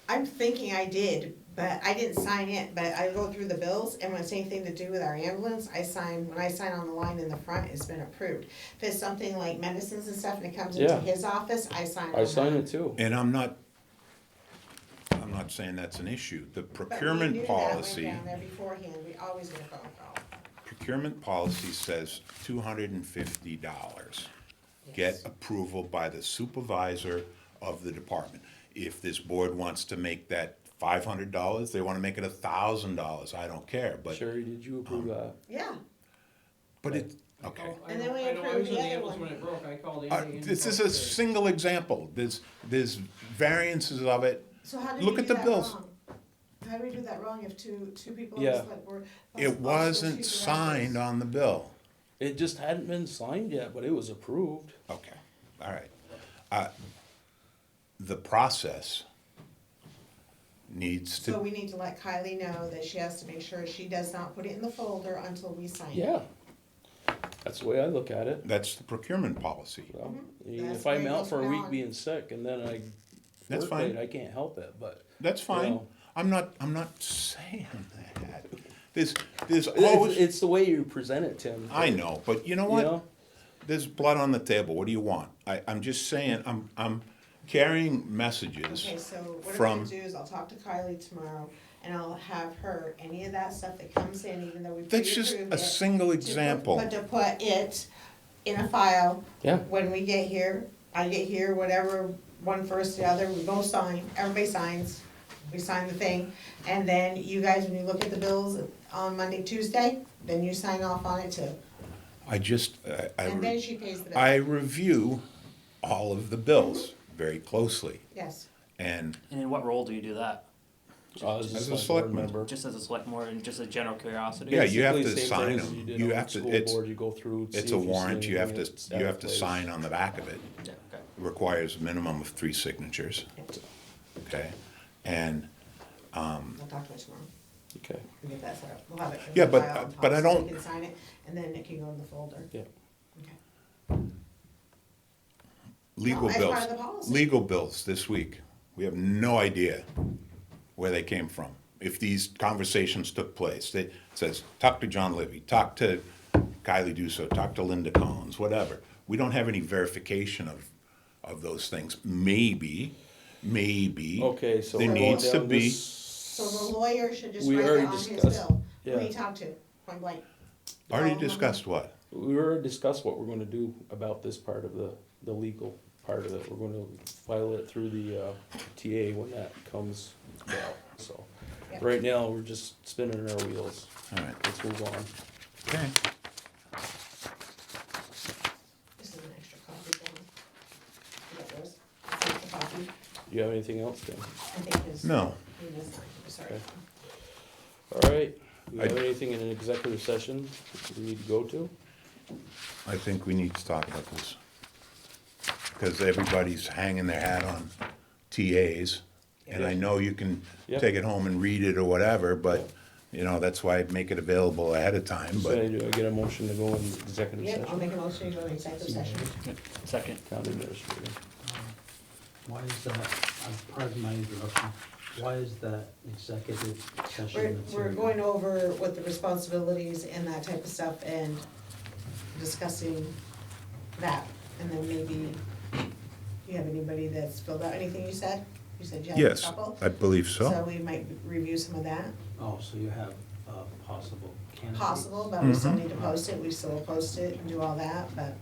I'm thinking I did, but I didn't sign it, but I go through the bills, and when it's anything to do with our ambulance, when I sign on the line in the front, it's been approved. If it's something like medicines and stuff, and it comes into Yeah. his office, I sign on I sign that. it too. And I'm not saying that's an issue. The But we procurement knew that, policy, went down there beforehand, we always get a phone call. procurement policy says $250. Get approval by the supervisor of the department. If this board wants to make that $500, they wanna make it $1,000, I don't care, but, Sherry, did you approve that? Yeah, but it, okay. I And know- then we I know I approved was in the the other ambulance one. when it broke, I called Andy. and he This is called a Terry. single example, there's variances of it. so how did Look we at do the that bills. wrong? How did we do that wrong if two people on Yeah. the select board? plus It also wasn't supervisors? signed on the bill. It just hadn't been signed yet, but it was approved. Okay, all right. The process needs So to, we need to let Kylie know that she has to make sure she does not put it in the folder until we sign it. Yeah. That's the way I look at it. that's the procurement policy. Well, That's if the way I'm it out goes for a from week now on. being sick and then I That's work fine. late, I can't help it, but. That's fine. know. I'm not saying that. There's It's, always, it's the way you present it, Tim. I know, but you know You what? know? There's blood on the table. What do you want? I'm just saying, I'm carrying messages. Okay, so what I'm from- gonna do is I'll talk to Kylie tomorrow, and I'll have her, any of that stuff that comes in, even though we That's just pre-approved a it, single to example. to put it in a file. Yeah. When we get here, I get here, whatever, one first, the other, we both sign, everybody signs, we sign the thing, and then you guys, when you look at the bills on Monday, Tuesday, then you sign off on it too. I just, And then she pays the bill. I review all of the bills very closely, Yes, and And in what role do you do that? As As a a select board selectman. member. Just as a select board and just a general curiosity? Yeah, you have Basically to same sign thing as them. you did You on have to- school it's- board, you go through, see it's if a you see warrant, you have anything to, that's you out have of to place. sign on the back of it. Yeah, okay. It requires a minimum of 3 signatures, okay? And, I'll talk to her tomorrow. Okay, We get that set up, we'll have it. in Yeah, the but- file on top but I so don't- we can sign it, and then it can go in the folder. yeah. Okay. legal No, as bills. part of the policy. Legal bills this week, we have no idea where they came from. If these conversations took place, it says, talk to John Libby, talk to Kylie Duso, talk to Linda Collins, whatever. We don't have any verification of those things. Maybe, Okay, so there we're going needs to down be, this. So the lawyer should just We write already that on his discussed- bill, who yeah. he talked to, point blank. already Oh, discussed what? We already discussed what we're gonna do about this part of the legal part of it. We're gonna file it through the, TA when that comes out, so. Yep. Right now, we're just spinning our wheels. All right, Let's move on. okay. This is an extra copy for him. You got yours? This is the copy, Do you have anything else, Tim? I think his. No. He was signed, sorry. Okay. All right, do you have I- anything in an executive session we need to go to? I think we need to talk about this. Because everybody's hanging their hat on TAs. And I know you can Yep. take it home and read it or whatever, but, you know, that's why I make it available ahead of time, So but do I get a motion to go in executive Yep, I'll session? make a motion to go to executive session. Second. Town administrator. Why is that, pardon my interruption, why is that executive session We're material? going over what the responsibilities and that type of stuff and discussing that. And then maybe, do you have anybody that's filled out anything you said? You said you had a yes, couple? I believe So so. we might review some of that. Oh, so you have possible candidates? Possible, but we still need to post it, we still post it and do all that, but